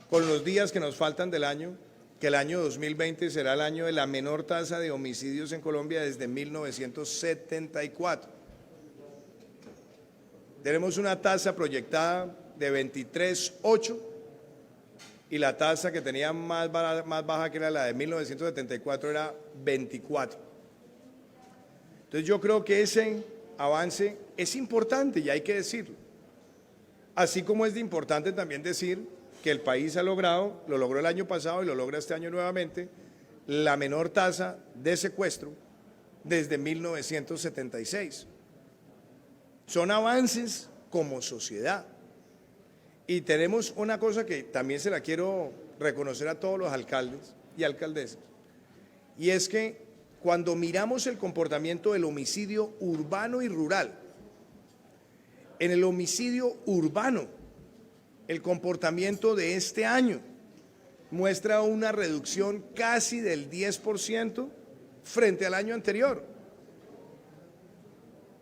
con los días que nos faltan del año, que el año 2020 será el año de la menor tasa de homicidios en Colombia desde 1974. Tenemos una tasa proyectada de 23.8 y la tasa que tenía más baja que era la de 1974 era 24. Entonces yo creo que ese avance es importante y hay que decirlo. Así como es de importante también decir que el país ha logrado, lo logró el año pasado y lo logra este año nuevamente, la menor tasa de secuestro desde 1976. Son avances como sociedad. Y tenemos una cosa que también se la quiero reconocer a todos los alcaldes y alcaldesas, y es que cuando miramos el comportamiento del homicidio urbano y rural, en el homicidio urbano, el comportamiento de este año muestra una reducción casi del 10% frente al año anterior.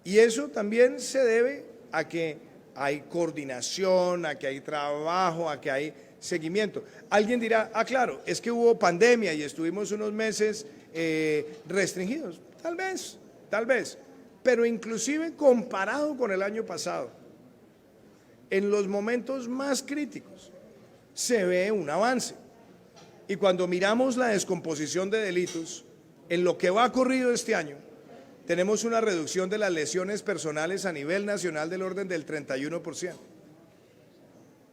Y eso también se debe a que hay coordinación, a que hay trabajo, a que hay seguimiento. Alguien dirá, claro, es que hubo pandemia y estuvimos unos meses restringidos. Tal vez, pero inclusive comparado con el año pasado, en los momentos más críticos se ve un avance. Y cuando miramos la descomposición de delitos, en lo que va corrido este año, tenemos una reducción de las lesiones personales a nivel nacional del orden del 31%.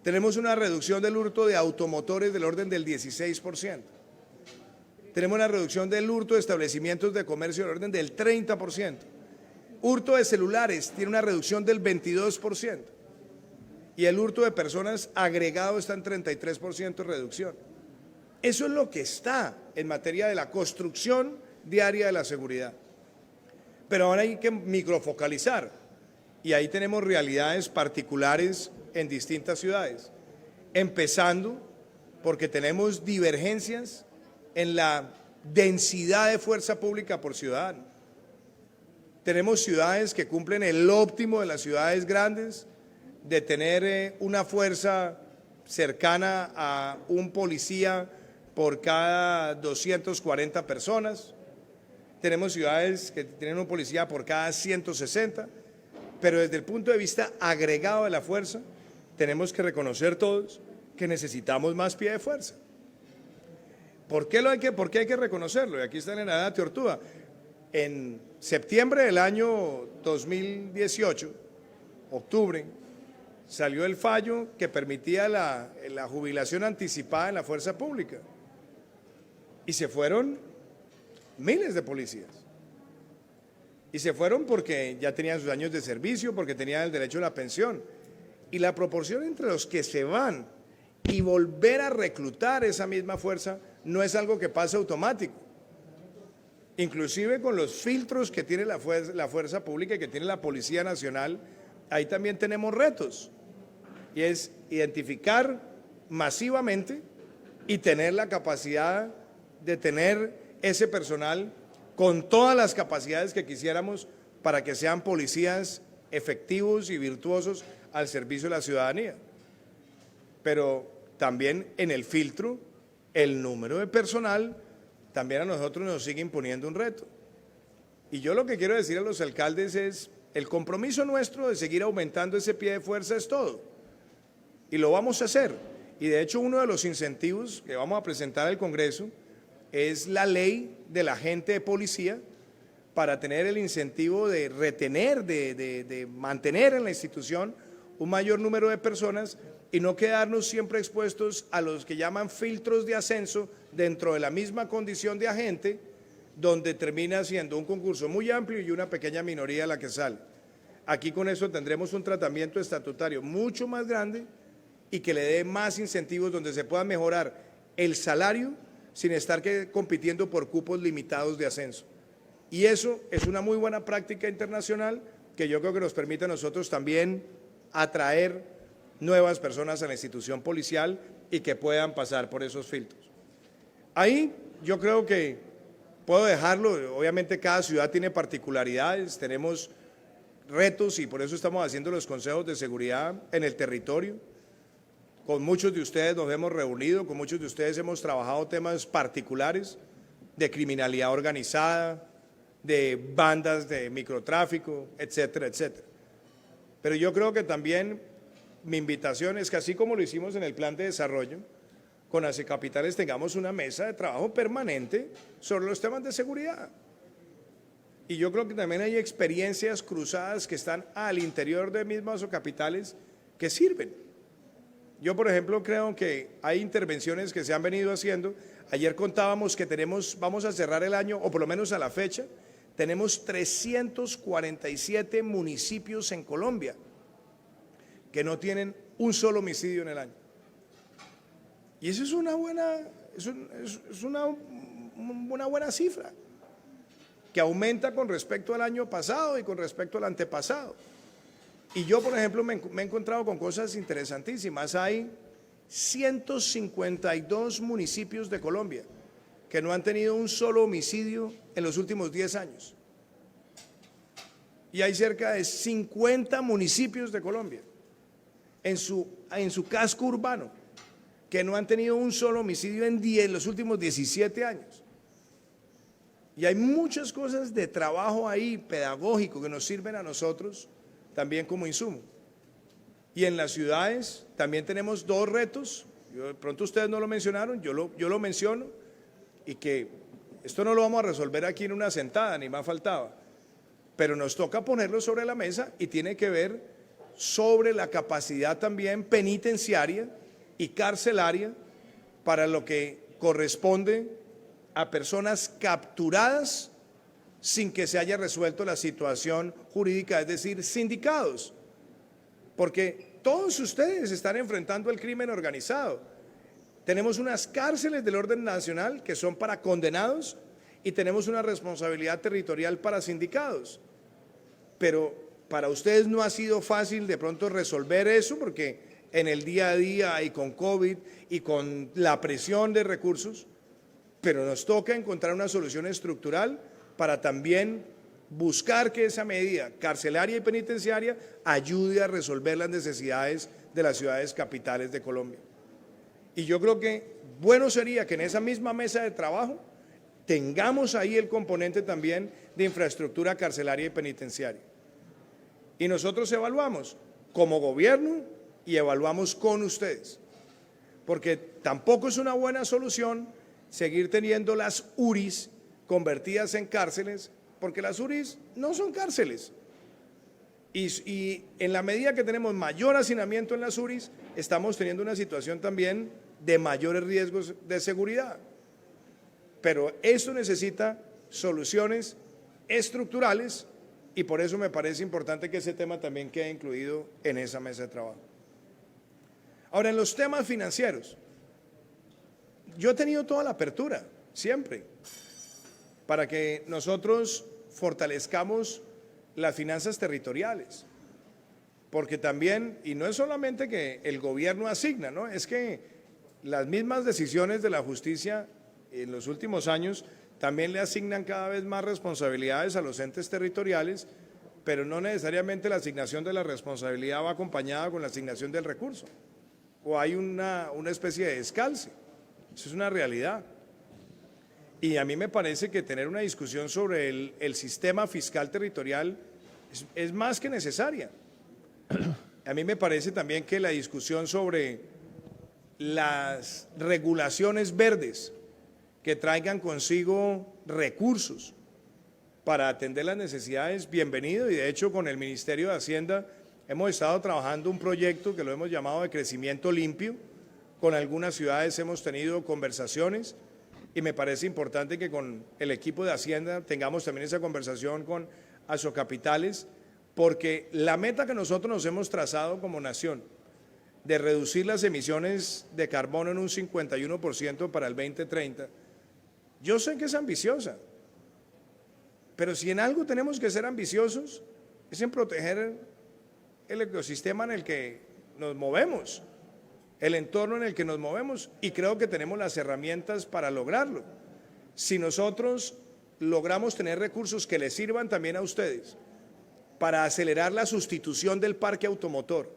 Tenemos una reducción del hurto de automotores del orden del 16%. Tenemos una reducción del hurto de establecimientos de comercio del orden del 30%. Hurto de celulares tiene una reducción del 22%. Y el hurto de personas agregado está en 33% de reducción. Eso es lo que está en materia de la construcción diaria de la seguridad. Pero ahora hay que microfocalizar y ahí tenemos realidades particulares en distintas ciudades, empezando porque tenemos divergencias en la densidad de fuerza pública por ciudadano. Tenemos ciudades que cumplen el óptimo de las ciudades grandes de tener una fuerza cercana a un policía por cada 240 personas. Tenemos ciudades que tienen un policía por cada 160, pero desde el punto de vista agregado de la fuerza, tenemos que reconocer todos que necesitamos más pie de fuerza. ¿Por qué hay que reconocerlo? Y aquí está el general Atiortúa. En septiembre del año 2018, octubre, salió el fallo que permitía la jubilación anticipada en la fuerza pública. Y se fueron miles de policías. Y se fueron porque ya tenían sus años de servicio, porque tenían el derecho a la pensión. Y la proporción entre los que se van y volver a reclutar esa misma fuerza no es algo que pasa automático. inclusive con los filtros que tiene la fuerza pública y que tiene la Policía Nacional, ahí también tenemos retos, y es identificar masivamente y tener la capacidad de tener ese personal con todas las capacidades que quisiéramos para que sean policías efectivos y virtuosos al servicio de la ciudadanía. Pero también en el filtro, el número de personal también a nosotros nos sigue imponiendo un reto. Y yo lo que quiero decir a los alcaldes es, el compromiso nuestro de seguir aumentando ese pie de fuerza es todo. Y lo vamos a hacer. Y de hecho uno de los incentivos que vamos a presentar al Congreso es la ley del agente de policía para tener el incentivo de retener, de mantener en la institución un mayor número de personas y no quedarnos siempre expuestos a los que llaman filtros de ascenso dentro de la misma condición de agente, donde termina siendo un concurso muy amplio y una pequeña minoría la que sale. Aquí con eso tendremos un tratamiento estatutario mucho más grande y que le dé más incentivos donde se pueda mejorar el salario sin estar compitiendo por cupos limitados de ascenso. Y eso es una muy buena práctica internacional que yo creo que nos permite a nosotros también atraer nuevas personas a la institución policial y que puedan pasar por esos filtros. Ahí yo creo que puedo dejarlo, obviamente cada ciudad tiene particularidades, tenemos retos y por eso estamos haciendo los consejos de seguridad en el territorio. Con muchos de ustedes nos hemos reunido, con muchos de ustedes hemos trabajado temas particulares de criminalidad organizada, de bandas de microtráfico, etcétera, etcétera. Pero yo creo que también mi invitación es que así como lo hicimos en el plan de desarrollo, con Acecapitales tengamos una mesa de trabajo permanente sobre los temas de seguridad. Y yo creo que también hay experiencias cruzadas que están al interior de mismas Acecapitales que sirven. Yo, por ejemplo, creo que hay intervenciones que se han venido haciendo. Ayer contábamos que vamos a cerrar el año, o por lo menos a la fecha, tenemos 347 municipios en Colombia que no tienen un solo homicidio en el año. Y eso es una buena cifra, que aumenta con respecto al año pasado y con respecto al antepasado. Y yo, por ejemplo, me he encontrado con cosas interesantísimas. Hay 152 municipios de Colombia que no han tenido un solo homicidio en los últimos 10 años. Y hay cerca de 50 municipios de Colombia en su casco urbano que no han tenido un solo homicidio en los últimos 17 años. Y hay muchas cosas de trabajo ahí pedagógico que nos sirven a nosotros también como insumo. Y en las ciudades también tenemos dos retos, de pronto ustedes no lo mencionaron, yo lo menciono, y que esto no lo vamos a resolver aquí en una sentada, ni más faltaba, pero nos toca ponerlo sobre la mesa y tiene que ver sobre la capacidad también penitenciaria y carcelaria para lo que corresponde a personas capturadas sin que se haya resuelto la situación jurídica, es decir, sindicados, porque todos ustedes están enfrentando el crimen organizado. Tenemos unas cárceles del orden nacional que son para condenados y tenemos una responsabilidad territorial para sindicados, pero para ustedes no ha sido fácil de pronto resolver eso porque en el día a día y con COVID y con la presión de recursos, pero nos toca encontrar una solución estructural para también buscar que esa medida carcelaria y penitenciaria ayude a resolver las necesidades de las ciudades capitales de Colombia. Y yo creo que bueno sería que en esa misma mesa de trabajo tengamos ahí el componente también de infraestructura carcelaria y penitenciaria. Y nosotros evaluamos como gobierno y evaluamos con ustedes, porque tampoco es una buena solución seguir teniendo las URIs convertidas en cárceles, porque las URIs no son cárceles. Y en la medida que tenemos mayor hacinamiento en las URIs, estamos teniendo una situación también de mayores riesgos de seguridad. Pero esto necesita soluciones estructurales y por eso me parece importante que ese tema también quede incluido en esa mesa de trabajo. Ahora, en los temas financieros, yo he tenido toda la apertura, siempre. para que nosotros fortalezcamos las finanzas territoriales, porque también, y no es solamente que el gobierno asigna, ¿no? Es que las mismas decisiones de la justicia en los últimos años también le asignan cada vez más responsabilidades a los entes territoriales, pero no necesariamente la asignación de la responsabilidad va acompañada con la asignación del recurso, o hay una especie de descalce. Eso es una realidad. Y a mí me parece que tener una discusión sobre el sistema fiscal territorial es más que necesaria. A mí me parece también que la discusión sobre las regulaciones verdes que traigan consigo recursos para atender las necesidades, bienvenido, y de hecho con el Ministerio de Hacienda hemos estado trabajando un proyecto que lo hemos llamado de crecimiento limpio. Con algunas ciudades hemos tenido conversaciones y me parece importante que con el equipo de Hacienda tengamos también esa conversación con Asocapitales, porque la meta que nosotros nos hemos trazado como nación de reducir las emisiones de carbono en un 51% para el 2030, yo sé que es ambiciosa, pero si en algo tenemos que ser ambiciosos es en proteger el ecosistema en el que nos movemos, el entorno en el que nos movemos, y creo que tenemos las herramientas para lograrlo. Si nosotros logramos tener recursos que les sirvan también a ustedes para acelerar la sustitución del parque automotor,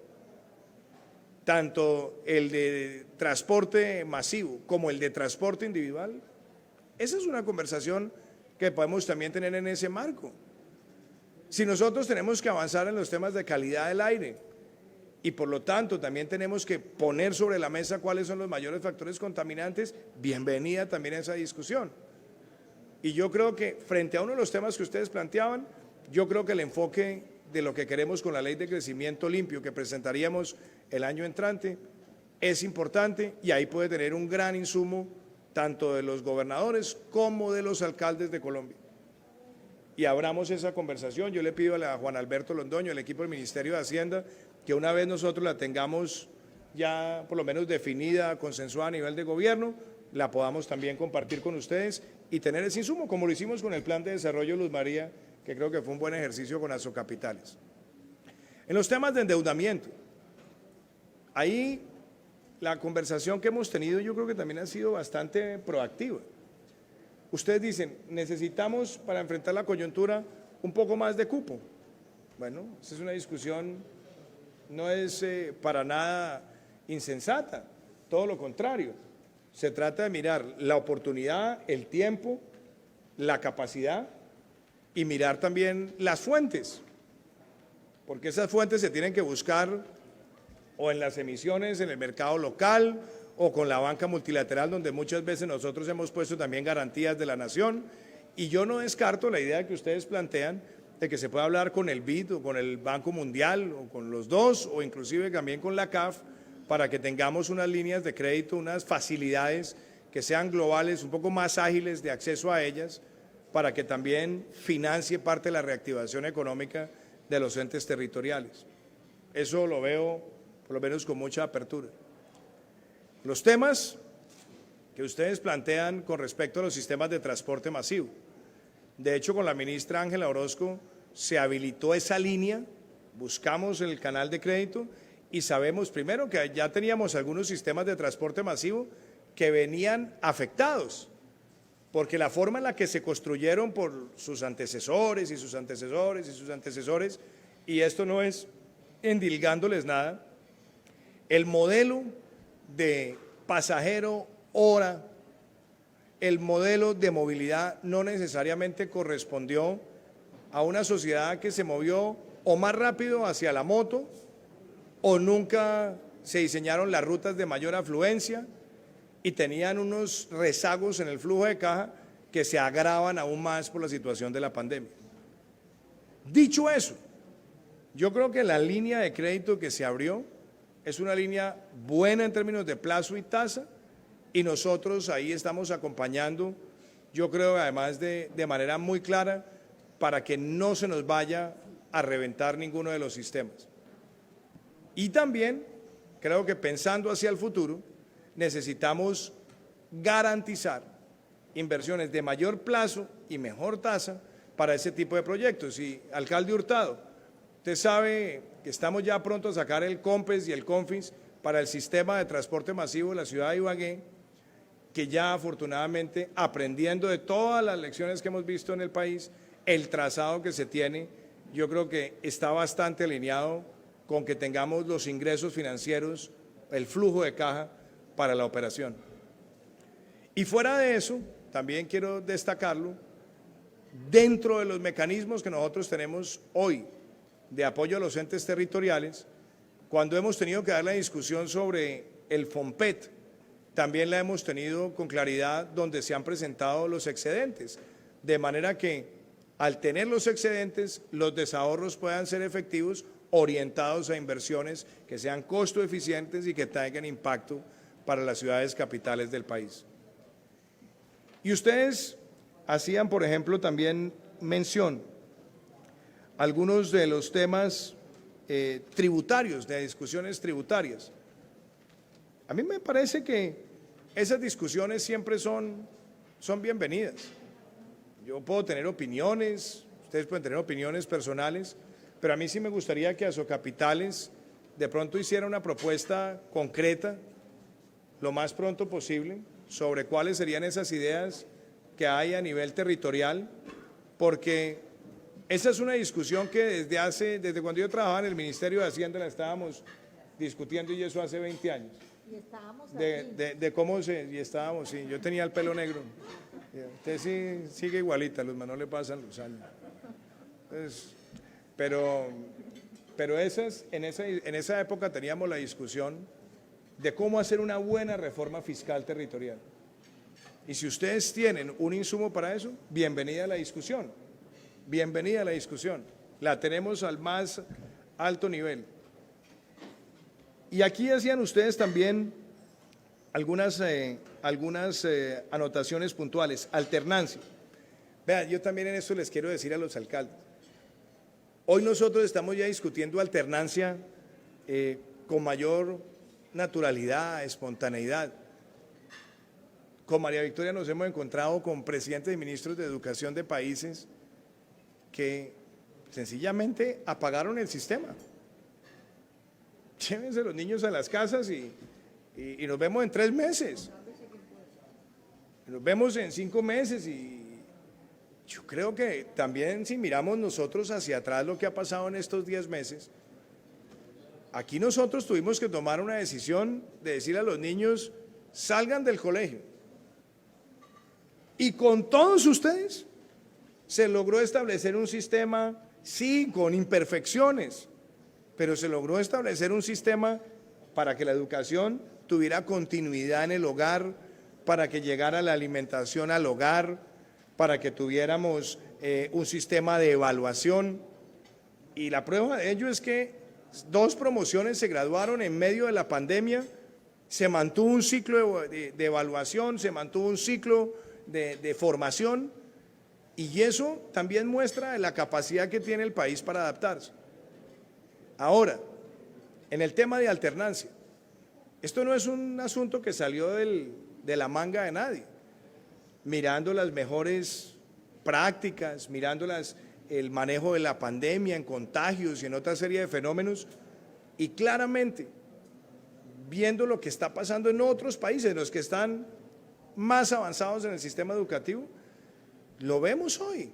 tanto el de transporte masivo como el de transporte individual, esa es una conversación que podemos también tener en ese marco. Si nosotros tenemos que avanzar en los temas de calidad del aire y por lo tanto también tenemos que poner sobre la mesa cuáles son los mayores factores contaminantes, bienvenida también a esa discusión. Y yo creo que frente a uno de los temas que ustedes planteaban, yo creo que el enfoque de lo que queremos con la ley de crecimiento limpio que presentaríamos el año entrante es importante, y ahí puede tener un gran insumo tanto de los gobernadores como de los alcaldes de Colombia. Y abramos esa conversación. Yo le pido a Juan Alberto Londoño, al equipo del Ministerio de Hacienda, que una vez nosotros la tengamos ya por lo menos definida, consensuada a nivel de gobierno, la podamos también compartir con ustedes y tener ese insumo, como lo hicimos con el Plan de Desarrollo Luz María, que creo que fue un buen ejercicio con Asocapitales. En los temas de endeudamiento, ahí la conversación que hemos tenido yo creo que también ha sido bastante proactiva. Ustedes dicen, necesitamos para enfrentar la coyuntura un poco más de cupo. Bueno, esa es una discusión, no es para nada insensata, todo lo contrario. Se trata de mirar la oportunidad, el tiempo, la capacidad y mirar también las fuentes, porque esas fuentes se tienen que buscar o en las emisiones en el mercado local o con la banca multilateral, donde muchas veces nosotros hemos puesto también garantías de la nación. Y yo no descarto la idea que ustedes plantean de que se pueda hablar con el BID o con el Banco Mundial o con los dos, o inclusive también con la CAF, para que tengamos unas líneas de crédito, unas facilidades que sean globales, un poco más ágiles de acceso a ellas, para que también financie parte de la reactivación económica de los entes territoriales. Eso lo veo por lo menos con mucha apertura. Los temas que ustedes plantean con respecto a los sistemas de transporte masivo. De hecho, con la ministra Ángela Orozco se habilitó esa línea, buscamos el canal de crédito y sabemos primero que ya teníamos algunos sistemas de transporte masivo que venían afectados, porque la forma en la que se construyeron por sus antecesores y sus antecesores y sus antecesores, y esto no es endilgándoles nada, el modelo de pasajero hora, el modelo de movilidad no necesariamente correspondió a una sociedad que se movió o más rápido hacia la moto, o nunca se diseñaron las rutas de mayor afluencia y tenían unos rezagos en el flujo de caja que se agravan aún más por la situación de la pandemia. Dicho eso, yo creo que la línea de crédito que se abrió es una línea buena en términos de plazo y tasa, y nosotros ahí estamos acompañando, yo creo además de manera muy clara, para que no se nos vaya a reventar ninguno de los sistemas. Y también creo que pensando hacia el futuro necesitamos garantizar inversiones de mayor plazo y mejor tasa para ese tipo de proyectos. Y, alcalde Hurtado, usted sabe que estamos ya pronto a sacar el COMPES y el CONFIS para el sistema de transporte masivo de la ciudad de Ibagué, que ya afortunadamente, aprendiendo de todas las lecciones que hemos visto en el país, el trazado que se tiene, yo creo que está bastante alineado con que tengamos los ingresos financieros, el flujo de caja para la operación. Y fuera de eso, también quiero destacarlo, dentro de los mecanismos que nosotros tenemos hoy de apoyo a los entes territoriales, cuando hemos tenido que dar la discusión sobre el FOMPET, también la hemos tenido con claridad donde se han presentado los excedentes, de manera que al tener los excedentes, los desahorros puedan ser efectivos, orientados a inversiones que sean costo eficientes y que tengan impacto para las ciudades capitales del país. Y ustedes hacían, por ejemplo, también mención a algunos de los temas tributarios, de discusiones tributarias. A mí me parece que esas discusiones siempre son bienvenidas. Yo puedo tener opiniones, ustedes pueden tener opiniones personales, pero a mí sí me gustaría que Asocapitales de pronto hiciera una propuesta concreta, lo más pronto posible, sobre cuáles serían esas ideas que hay a nivel territorial, porque esa es una discusión que desde cuando yo trabajaba en el Ministerio de Hacienda la estábamos discutiendo, y eso hace 20 años. Y estábamos de cómo y estábamos, sí, yo tenía el pelo negro. Usted sí sigue igualita, Luzma, no le pasan los años. Entonces, pero en esa época teníamos la discusión de cómo hacer una buena reforma fiscal territorial. Y si ustedes tienen un insumo para eso, bienvenida a la discusión, bienvenida a la discusión. La tenemos al más alto nivel. Y aquí hacían ustedes también algunas anotaciones puntuales. Alternancia. Vean, yo también en esto les quiero decir a los alcaldes. Hoy nosotros estamos ya discutiendo alternancia con mayor naturalidad, espontaneidad. Con María Victoria nos hemos encontrado con presidentes y ministros de educación de países que sencillamente apagaron el sistema. Llévense los niños a las casas y nos vemos en 3 meses. Nos vemos en 5 meses y yo creo que también si miramos nosotros hacia atrás lo que ha pasado en estos 10 meses, aquí nosotros tuvimos que tomar una decisión de decir a los niños, salgan del colegio. Y con todos ustedes se logró establecer un sistema, sí, con imperfecciones, pero se logró establecer un sistema para que la educación tuviera continuidad en el hogar, para que llegara la alimentación al hogar, para que tuviéramos un sistema de evaluación. Y la prueba de ello es que 2 promociones se graduaron en medio de la pandemia, se mantuvo un ciclo de evaluación, se mantuvo un ciclo de formación, y eso también muestra la capacidad que tiene el país para adaptarse. Ahora, en el tema de alternancia, esto no es un asunto que salió de la manga de nadie. Mirando las mejores prácticas, mirando el manejo de la pandemia en contagios y en otra serie de fenómenos, y claramente viendo lo que está pasando en otros países, los que están más avanzados en el sistema educativo, lo vemos hoy,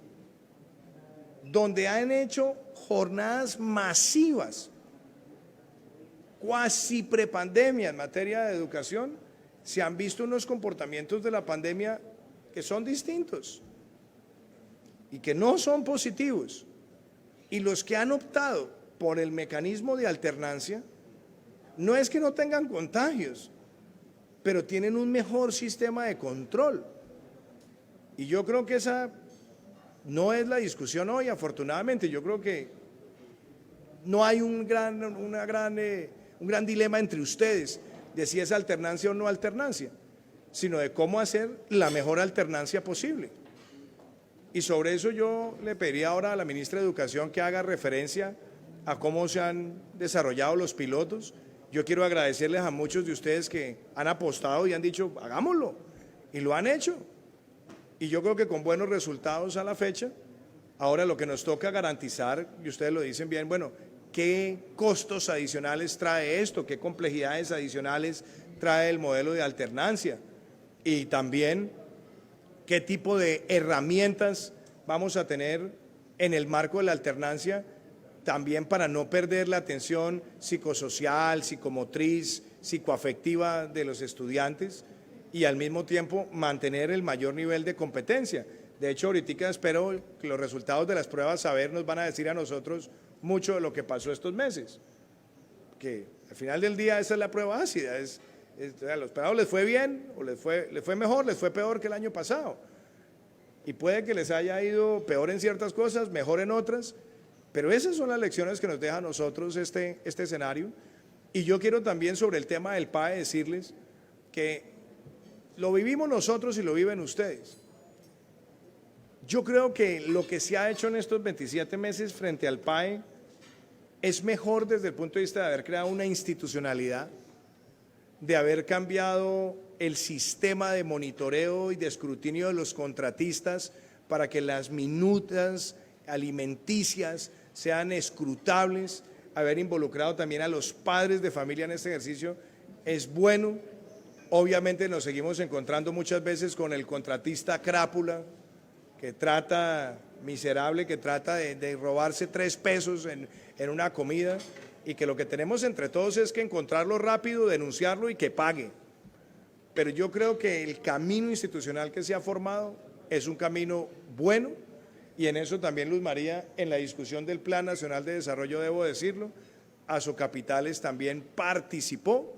donde han hecho jornadas masivas, cuasi prepandemia en materia de educación, se han visto unos comportamientos de la pandemia que son distintos y que no son positivos. Y los que han optado por el mecanismo de alternancia, no es que no tengan contagios, pero tienen un mejor sistema de control. Y yo creo que esa no es la discusión hoy, afortunadamente. Yo creo que no hay un gran dilema entre ustedes de si es alternancia o no alternancia, sino de cómo hacer la mejor alternancia posible. Y sobre eso yo le pediría ahora a la ministra de Educación que haga referencia a cómo se han desarrollado los pilotos. Yo quiero agradecerles a muchos de ustedes que han apostado y han dicho, hagámoslo, y lo han hecho. y yo creo que con buenos resultados a la fecha. Ahora lo que nos toca garantizar, y ustedes lo dicen bien, bueno, ¿qué costos adicionales trae esto? ¿Qué complejidades adicionales trae el modelo de alternancia? Y también, ¿qué tipo de herramientas vamos a tener en el marco de la alternancia? También para no perder la atención psicosocial, psicomotriz, psicoafectiva de los estudiantes y al mismo tiempo mantener el mayor nivel de competencia. De hecho, ahorita espero que los resultados de las pruebas saber nos van a decir a nosotros mucho de lo que pasó estos meses. Que al final del día esa es la prueba ácida. A los pelados les fue bien, o les fue mejor, les fue peor que el año pasado. Y puede que les haya ido peor en ciertas cosas, mejor en otras, pero esas son las lecciones que nos deja a nosotros este escenario. Y yo quiero también sobre el tema del PAE decirles que lo vivimos nosotros y lo viven ustedes. Yo creo que lo que se ha hecho en estos 27 meses frente al PAE es mejor desde el punto de vista de haber creado una institucionalidad, de haber cambiado el sistema de monitoreo y de escrutinio de los contratistas para que las minutas alimenticias sean escrutables, haber involucrado también a los padres de familia en este ejercicio es bueno. Obviamente nos seguimos encontrando muchas veces con el contratista crápula, que trata, miserable, que trata de robarse 3 pesos en una comida, y que lo que tenemos entre todos es que encontrarlo rápido, denunciarlo y que pague. Pero yo creo que el camino institucional que se ha formado es un camino bueno, y en eso también Luz María, en la discusión del Plan Nacional de Desarrollo, debo decirlo, Asocapitales también participó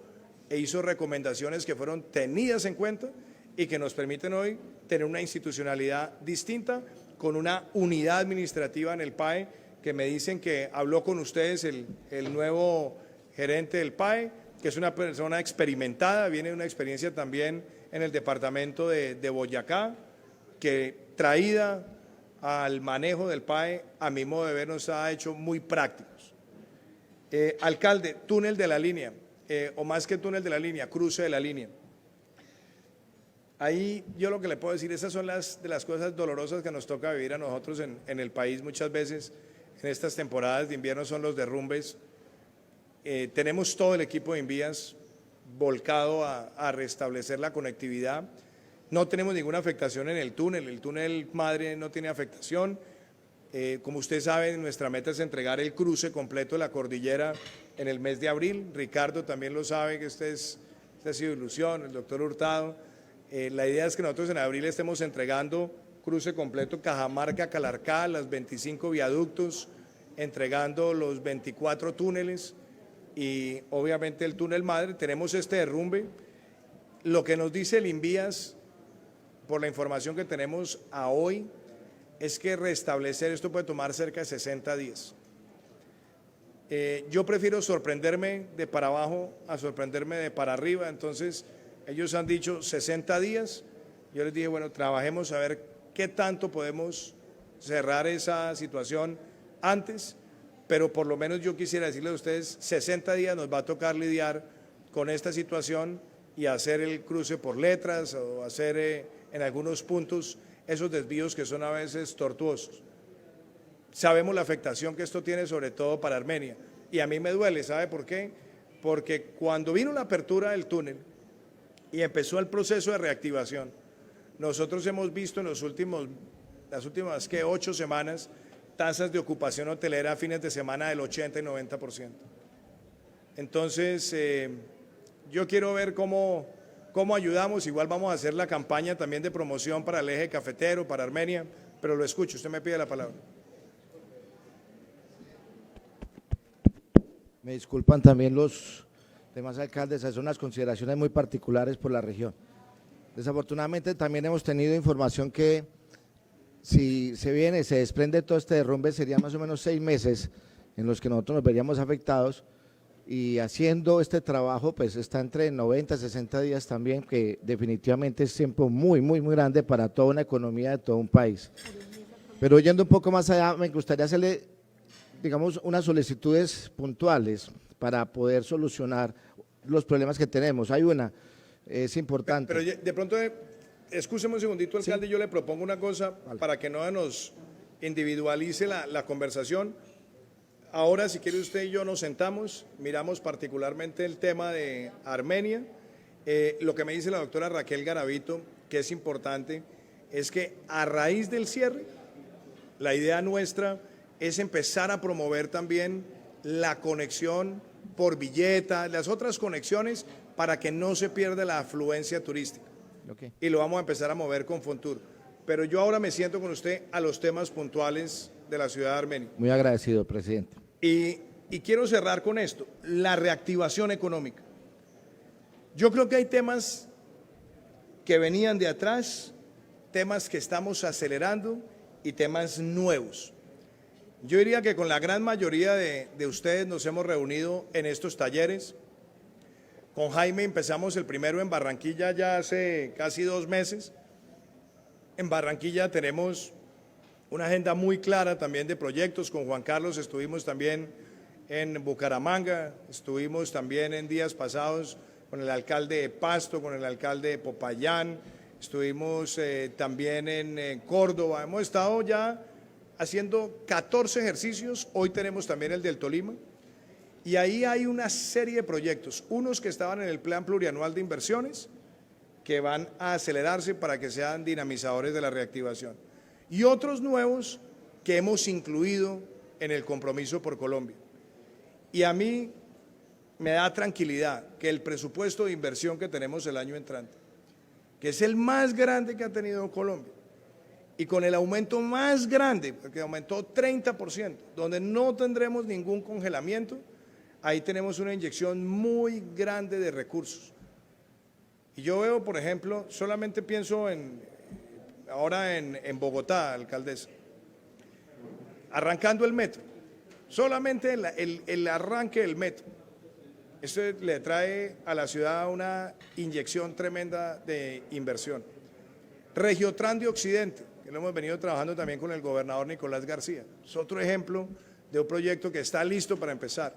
e hizo recomendaciones que fueron tenidas en cuenta y que nos permiten hoy tener una institucionalidad distinta, con una unidad administrativa en el PAE, que me dicen que habló con ustedes el nuevo gerente del PAE, que es una persona experimentada, viene de una experiencia también en el departamento de Boyacá, que traída al manejo del PAE, a mi modo de ver, nos ha hecho muy prácticos. Alcalde, túnel de la línea, o más que túnel de la línea, cruce de la línea. Ahí yo lo que le puedo decir, esas son de las cosas dolorosas que nos toca vivir a nosotros en el país muchas veces. En estas temporadas de invierno son los derrumbes. Tenemos todo el equipo de Invías volcado a restablecer la conectividad. No tenemos ninguna afectación en el túnel madre no tiene afectación. Como usted sabe, nuestra meta es entregar el cruce completo de la cordillera en el mes de abril. Ricardo también lo sabe, que esta ha sido ilusión, el doctor Hurtado. La idea es que nosotros en abril estemos entregando cruce completo Cajamarca-Calarcá, las 25 viaductos, entregando los 24 túneles y obviamente el túnel madre. Tenemos este derrumbe. Lo que nos dice el Invías, por la información que tenemos a hoy, es que restablecer esto puede tomar cerca de 60 días. Yo prefiero sorprenderme de para abajo a sorprenderme de para arriba, entonces ellos han dicho 60 días, yo les dije, bueno, trabajemos a ver qué tanto podemos cerrar esa situación antes, pero por lo menos yo quisiera decirles a ustedes, 60 días nos va a tocar lidiar con esta situación y hacer el cruce por letras o hacer en algunos puntos esos desvíos que son a veces tortuosos. Sabemos la afectación que esto tiene sobre todo para Armenia y a mí me duele, ¿sabe por qué? Porque cuando vino la apertura del túnel y empezó el proceso de reactivación, nosotros hemos visto en las últimas 8 semanas tasas de ocupación hotelera a fines de semana del 80 y 90%. Entonces, yo quiero ver cómo ayudamos. Igual vamos a hacer la campaña también de promoción para el eje cafetero, para Armenia, pero lo escucho, usted me pide la palabra. Me disculpan también los demás alcaldes, son unas consideraciones muy particulares por la región. Desafortunadamente también hemos tenido información que si se desprende todo este derrumbe, sería más o menos 6 meses en los que nosotros nos veríamos afectados, y haciendo este trabajo pues está entre 90 y 60 días también, que definitivamente es tiempo muy grande para toda una economía de todo un país. Pero yendo un poco más allá, me gustaría hacerle, digamos, unas solicitudes puntuales para poder solucionar los problemas que tenemos. Hay una, es importante. Pero de pronto Escúcheme un segundito, alcalde, yo le propongo una cosa para que no nos individualice la conversación. Ahora, si quiere usted y yo nos sentamos, miramos particularmente el tema de Armenia. Lo que me dice la doctora Raquel Garavito, que es importante, es que a raíz del cierre, la idea nuestra es empezar a promover también la conexión por Villeta, las otras conexiones para que no se pierda la afluencia turística. Okay. Y lo vamos a empezar a mover con Fontur. Pero yo ahora me siento con usted a los temas puntuales de la ciudad de Armenia. Muy agradecido, presidente. Y quiero cerrar con esto, la reactivación económica. Yo creo que hay temas que venían de atrás, temas que estamos acelerando y temas nuevos. Yo diría que con la gran mayoría de ustedes nos hemos reunido en estos talleres. Con Jaime empezamos el primero en Barranquilla ya hace casi 2 meses. En Barranquilla tenemos una agenda muy clara también de proyectos. Con Juan Carlos estuvimos también en Bucaramanga, estuvimos también en días pasados con el alcalde de Pasto, con el alcalde de Popayán, estuvimos también en Córdoba. Hemos estado ya haciendo 14 ejercicios, hoy tenemos también el del Tolima. Y ahí hay una serie de proyectos, unos que estaban en el Plan Plurianual de Inversiones, que van a acelerarse para que sean dinamizadores de la reactivación. Y otros nuevos que hemos incluido en el Compromiso por Colombia. Y a mí me da tranquilidad que el presupuesto de inversión que tenemos el año entrante, que es el más grande que ha tenido Colombia, y con el aumento más grande, porque aumentó 30%, donde no tendremos ningún congelamiento, ahí tenemos una inyección muy grande de recursos. Y yo veo, por ejemplo, solamente pienso ahora en Bogotá, alcaldesa, arrancando el metro, solamente el arranque del metro, eso le trae a la ciudad una inyección tremenda de inversión. Regiotran de Occidente, que lo hemos venido trabajando también con el gobernador Nicolás García, es otro ejemplo de un proyecto que está listo para empezar.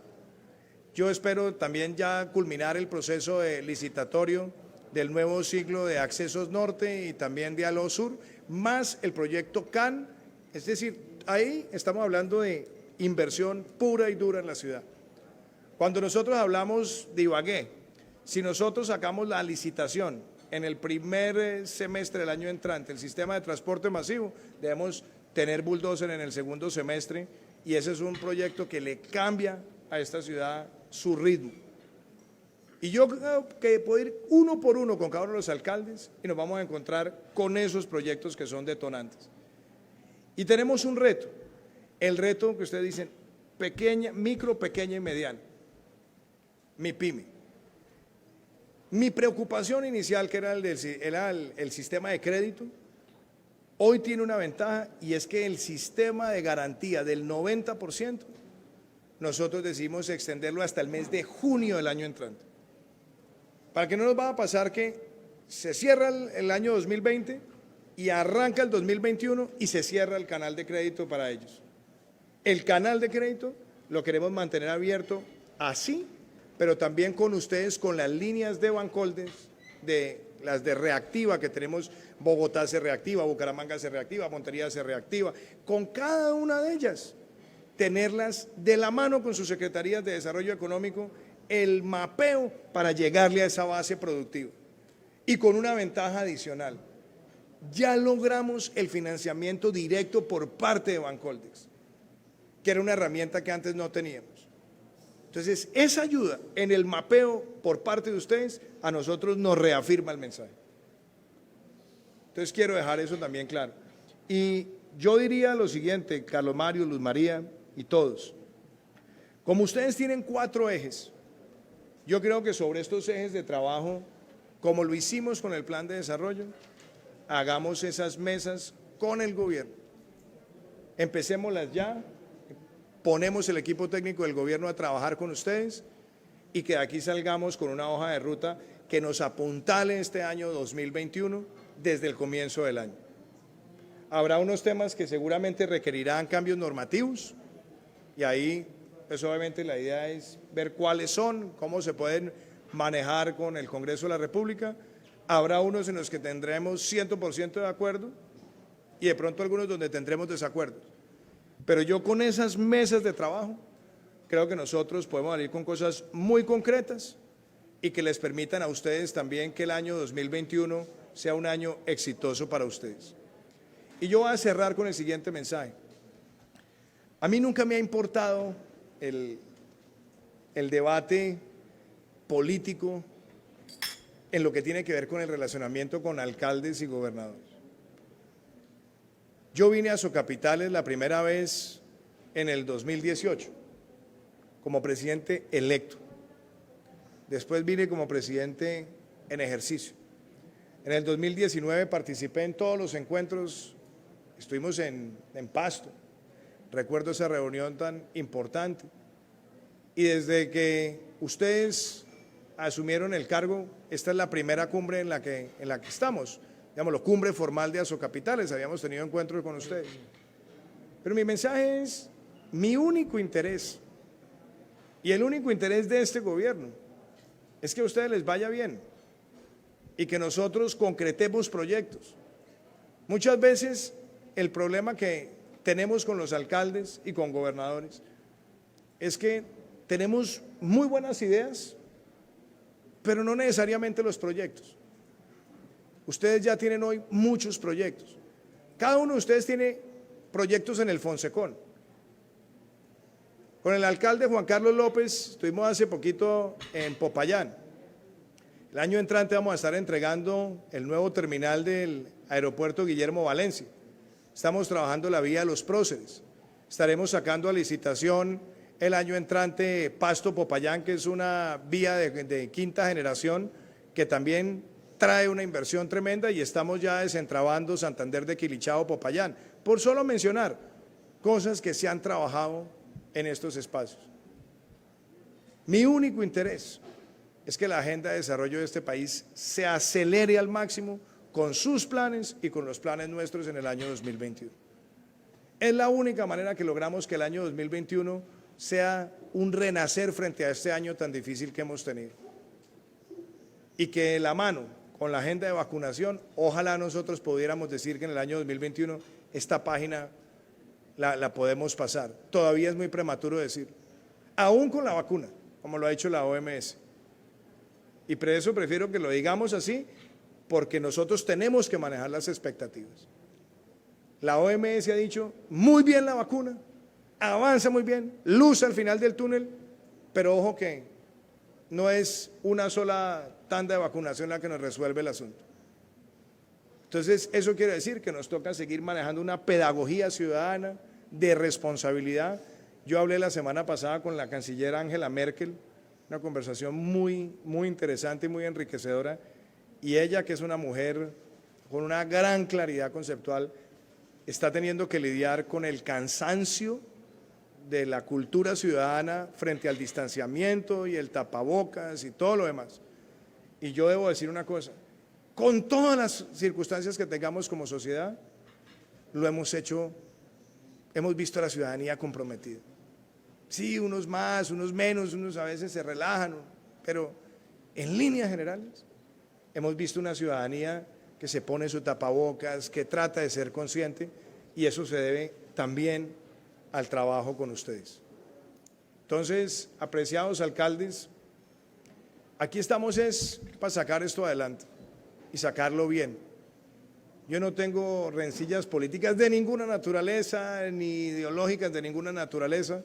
Yo espero también ya culminar el proceso de licitatorio del nuevo ciclo de Accesos Norte y también Diálogo Sur, más el proyecto CAN, es decir, ahí estamos hablando de inversión pura y dura en la ciudad. Cuando nosotros hablamos de Ibagué, si nosotros sacamos la licitación en el primer semestre del año entrante, el sistema de transporte masivo, debemos tener bulldozer en el segundo semestre y ese es un proyecto que le cambia a esta ciudad su ritmo. Y yo creo que puedo ir uno por uno con cada uno de los alcaldes y nos vamos a encontrar con esos proyectos que son detonantes. Y tenemos un reto, el reto que ustedes dicen, pequeña, micro, pequeña y mediana, mi pyme. Mi preocupación inicial, que era el sistema de crédito, hoy tiene una ventaja y es que el sistema de garantía del 90%, nosotros decidimos extenderlo hasta el mes de junio del año entrante. Para que no nos va a pasar que se cierra el año 2020 y arranca el 2021 y se cierra el canal de crédito para ellos. El canal de crédito lo queremos mantener abierto así, pero también con ustedes, con las líneas de Bancoldes, las de reactiva que tenemos, Bogotá se reactiva, Bucaramanga se reactiva, Montería se reactiva, con cada una de ellas, tenerlas de la mano con sus secretarías de desarrollo económico, el mapeo para llegarle a esa base productiva. Y con una ventaja adicional, ya logramos el financiamiento directo por parte de Bancoldes, que era una herramienta que antes no teníamos. Entonces, esa ayuda en el mapeo por parte de ustedes, a nosotros nos reafirma el mensaje. Entonces, quiero dejar eso también claro. Y yo diría lo siguiente, Carlos Mario, Luz María y todos. Como ustedes tienen 4 ejes, yo creo que sobre estos ejes de trabajo, como lo hicimos con el plan de desarrollo, hagamos esas mesas con el gobierno. Empecémoslas ya, ponemos el equipo técnico del gobierno a trabajar con ustedes y que de aquí salgamos con una hoja de ruta que nos apuntale este año 2021 desde el comienzo del año. Habrá unos temas que seguramente requerirán cambios normativos y ahí pues obviamente la idea es ver cuáles son, cómo se pueden manejar con el Congreso de la República. Habrá unos en los que tendremos 100% de acuerdo y de pronto algunos donde tendremos desacuerdos. Pero yo con esas mesas de trabajo creo que nosotros podemos salir con cosas muy concretas y que les permitan a ustedes también que el año 2021 sea un año exitoso para ustedes. Y yo voy a cerrar con el siguiente mensaje. A mí nunca me ha importado el debate político en lo que tiene que ver con el relacionamiento con alcaldes y gobernadores. Yo vine a Socapitales la primera vez en el 2018 como presidente electo. Después vine como presidente en ejercicio. En el 2019 participé en todos los encuentros, estuvimos en Pasto. Recuerdo esa reunión tan importante. Y desde que ustedes asumieron el cargo, esta es la primera cumbre en la que estamos, digamos, la cumbre formal de Azocapitales, habíamos tenido encuentros con ustedes. Pero mi mensaje es, mi único interés, y el único interés de este gobierno, es que a ustedes les vaya bien y que nosotros concretemos proyectos. Muchas veces el problema que tenemos con los alcaldes y con gobernadores es que tenemos muy buenas ideas, pero no necesariamente los proyectos. Ustedes ya tienen hoy muchos proyectos. Cada uno de ustedes tiene proyectos en el Fonsecón. Con el alcalde Juan Carlos López estuvimos hace poquito en Popayán. El año entrante vamos a estar entregando el nuevo terminal del aeropuerto Guillermo Valencia. Estamos trabajando la vía de los próceres. Estaremos sacando a licitación el año entrante Pasto Popayán, que es una vía de quinta generación que también trae una inversión tremenda, y estamos ya desentrabando Santander de Quilichao Popayán, por solo mencionar cosas que se han trabajado en estos espacios. Mi único interés es que la agenda de desarrollo de este país se acelere al máximo con sus planes y con los planes nuestros en el año 2021. Es la única manera que logramos que el año 2021 sea un renacer frente a este año tan difícil que hemos tenido. Y que de la mano con la agenda de vacunación, ojalá nosotros pudiéramos decir que en el año 2021 esta página la podemos pasar. Todavía es muy prematuro decir, aún con la vacuna, como lo ha hecho la OMS. Y por eso prefiero que lo digamos así, porque nosotros tenemos que manejar las expectativas. La OMS ha dicho, muy bien la vacuna, avanza muy bien, luz al final del túnel, pero ojo que no es una sola tanda de vacunación la que nos resuelve el asunto. Entonces, eso quiere decir que nos toca seguir manejando una pedagogía ciudadana de responsabilidad. Yo hablé la semana pasada con la canciller Angela Merkel, una conversación muy interesante y muy enriquecedora, y ella, que es una mujer con una gran claridad conceptual, está teniendo que lidiar con el cansancio de la cultura ciudadana frente al distanciamiento y el tapabocas y todo lo demás. Y yo debo decir una cosa, con todas las circunstancias que tengamos como sociedad, lo hemos hecho, hemos visto a la ciudadanía comprometida. Sí, unos más, unos menos, unos a veces se relajan, pero en líneas generales hemos visto una ciudadanía que se pone su tapabocas, que trata de ser consciente, y eso se debe también al trabajo con ustedes. Entonces, apreciados alcaldes, aquí estamos es para sacar esto adelante y sacarlo bien. Yo no tengo rencillas políticas de ninguna naturaleza, ni ideológicas de ninguna naturaleza.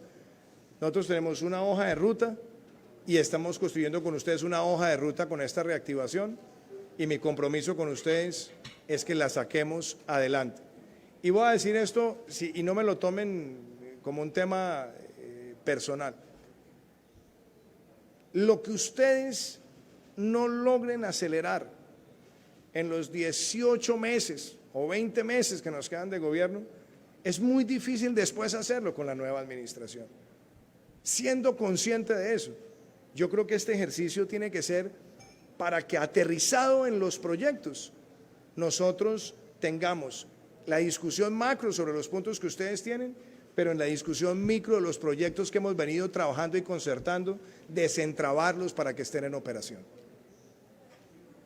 Nosotros tenemos una hoja de ruta y estamos construyendo con ustedes una hoja de ruta con esta reactivación, y mi compromiso con ustedes es que la saquemos adelante. Y voy a decir esto, y no me lo tomen como un tema personal. Lo que ustedes no logren acelerar en los 18 meses o 20 meses que nos quedan de gobierno, es muy difícil después hacerlo con la nueva administración. Siendo consciente de eso, yo creo que este ejercicio tiene que ser para que, aterrizado en los proyectos, nosotros tengamos la discusión macro sobre los puntos que ustedes tienen, pero en la discusión micro de los proyectos que hemos venido trabajando y concertando, desentrabarlos para que estén en operación.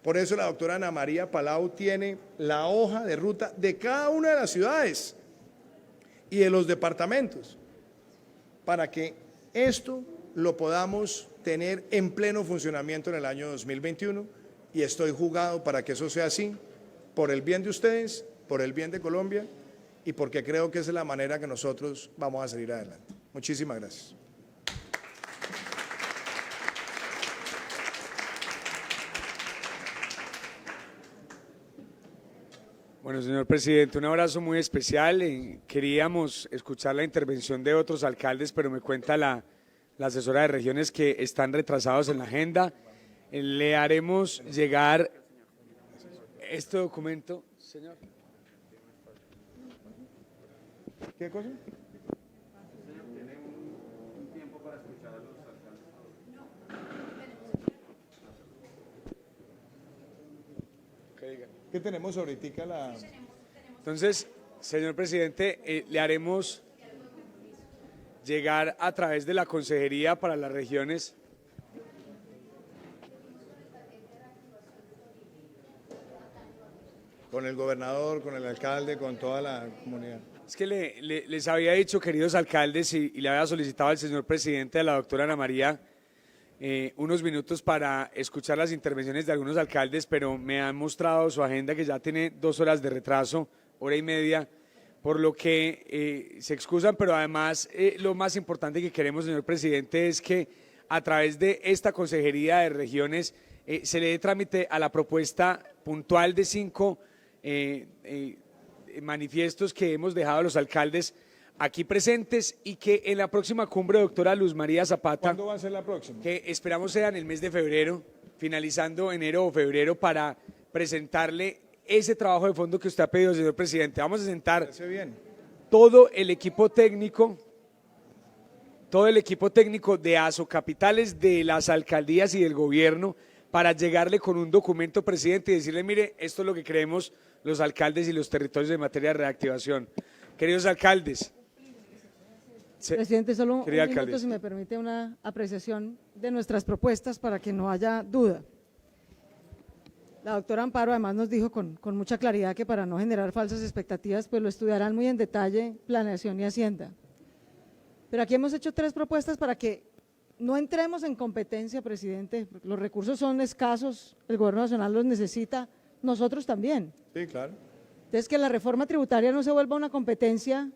Por eso la doctora Ana María Palau tiene la hoja de ruta de cada una de las ciudades y de los departamentos para que esto lo podamos tener en pleno funcionamiento en el año 2021, y estoy jugado para que eso sea así, por el bien de ustedes, por el bien de Colombia y porque creo que esa es la manera que nosotros vamos a salir adelante. Muchísimas gracias. Bueno, señor presidente, un abrazo muy especial. Queríamos escuchar la intervención de otros alcaldes, pero me cuenta la asesora de regiones que están retrasados en la agenda. Le haremos llegar este documento, señor. ¿Qué cosa? ¿Qué tenemos ahorita? Entonces, señor presidente, le haremos llegar a través de la Consejería para las Regiones Con el gobernador, con el alcalde, con toda la comunidad. Es que les había dicho, queridos alcaldes, y le había solicitado al señor presidente, a la doctora Ana María, unos minutos para escuchar las intervenciones de algunos alcaldes, pero me han mostrado su agenda que ya tiene 2 horas de retraso, 1 hora y media, por lo que se excusan, pero además lo más importante que queremos, señor presidente, es que a través de esta Consejería de Regiones se le dé trámite a la propuesta puntual de 5 manifiestos que hemos dejado a los alcaldes aquí presentes, y que en la próxima cumbre, doctora Luz María Zapata, ¿Cuándo va a ser la próxima? que esperamos sea en el mes de febrero, finalizando enero o febrero, para presentarle ese trabajo de fondo que usted ha pedido, señor presidente. Vamos a sentar Parece bien. todo el equipo técnico de Asocapitales, de las alcaldías y del gobierno, para llegarle con un documento, presidente, y decirle, mire, esto es lo que creemos los alcaldes y los territorios en materia de reactivación. Queridos alcaldes. Presidente, solo un Querida minuto, alcaldesa. si me permite, una apreciación de nuestras propuestas para que no haya duda. La doctora Amparo además nos dijo con mucha claridad que, para no generar falsas expectativas, pues lo estudiarán muy en detalle Planeación y Hacienda. Pero aquí hemos hecho 3 propuestas para que no entremos en competencia, presidente, porque los recursos son escasos, el gobierno nacional los necesita, nosotros también. Sí, claro. Entonces, que la reforma tributaria no se vuelva una competencia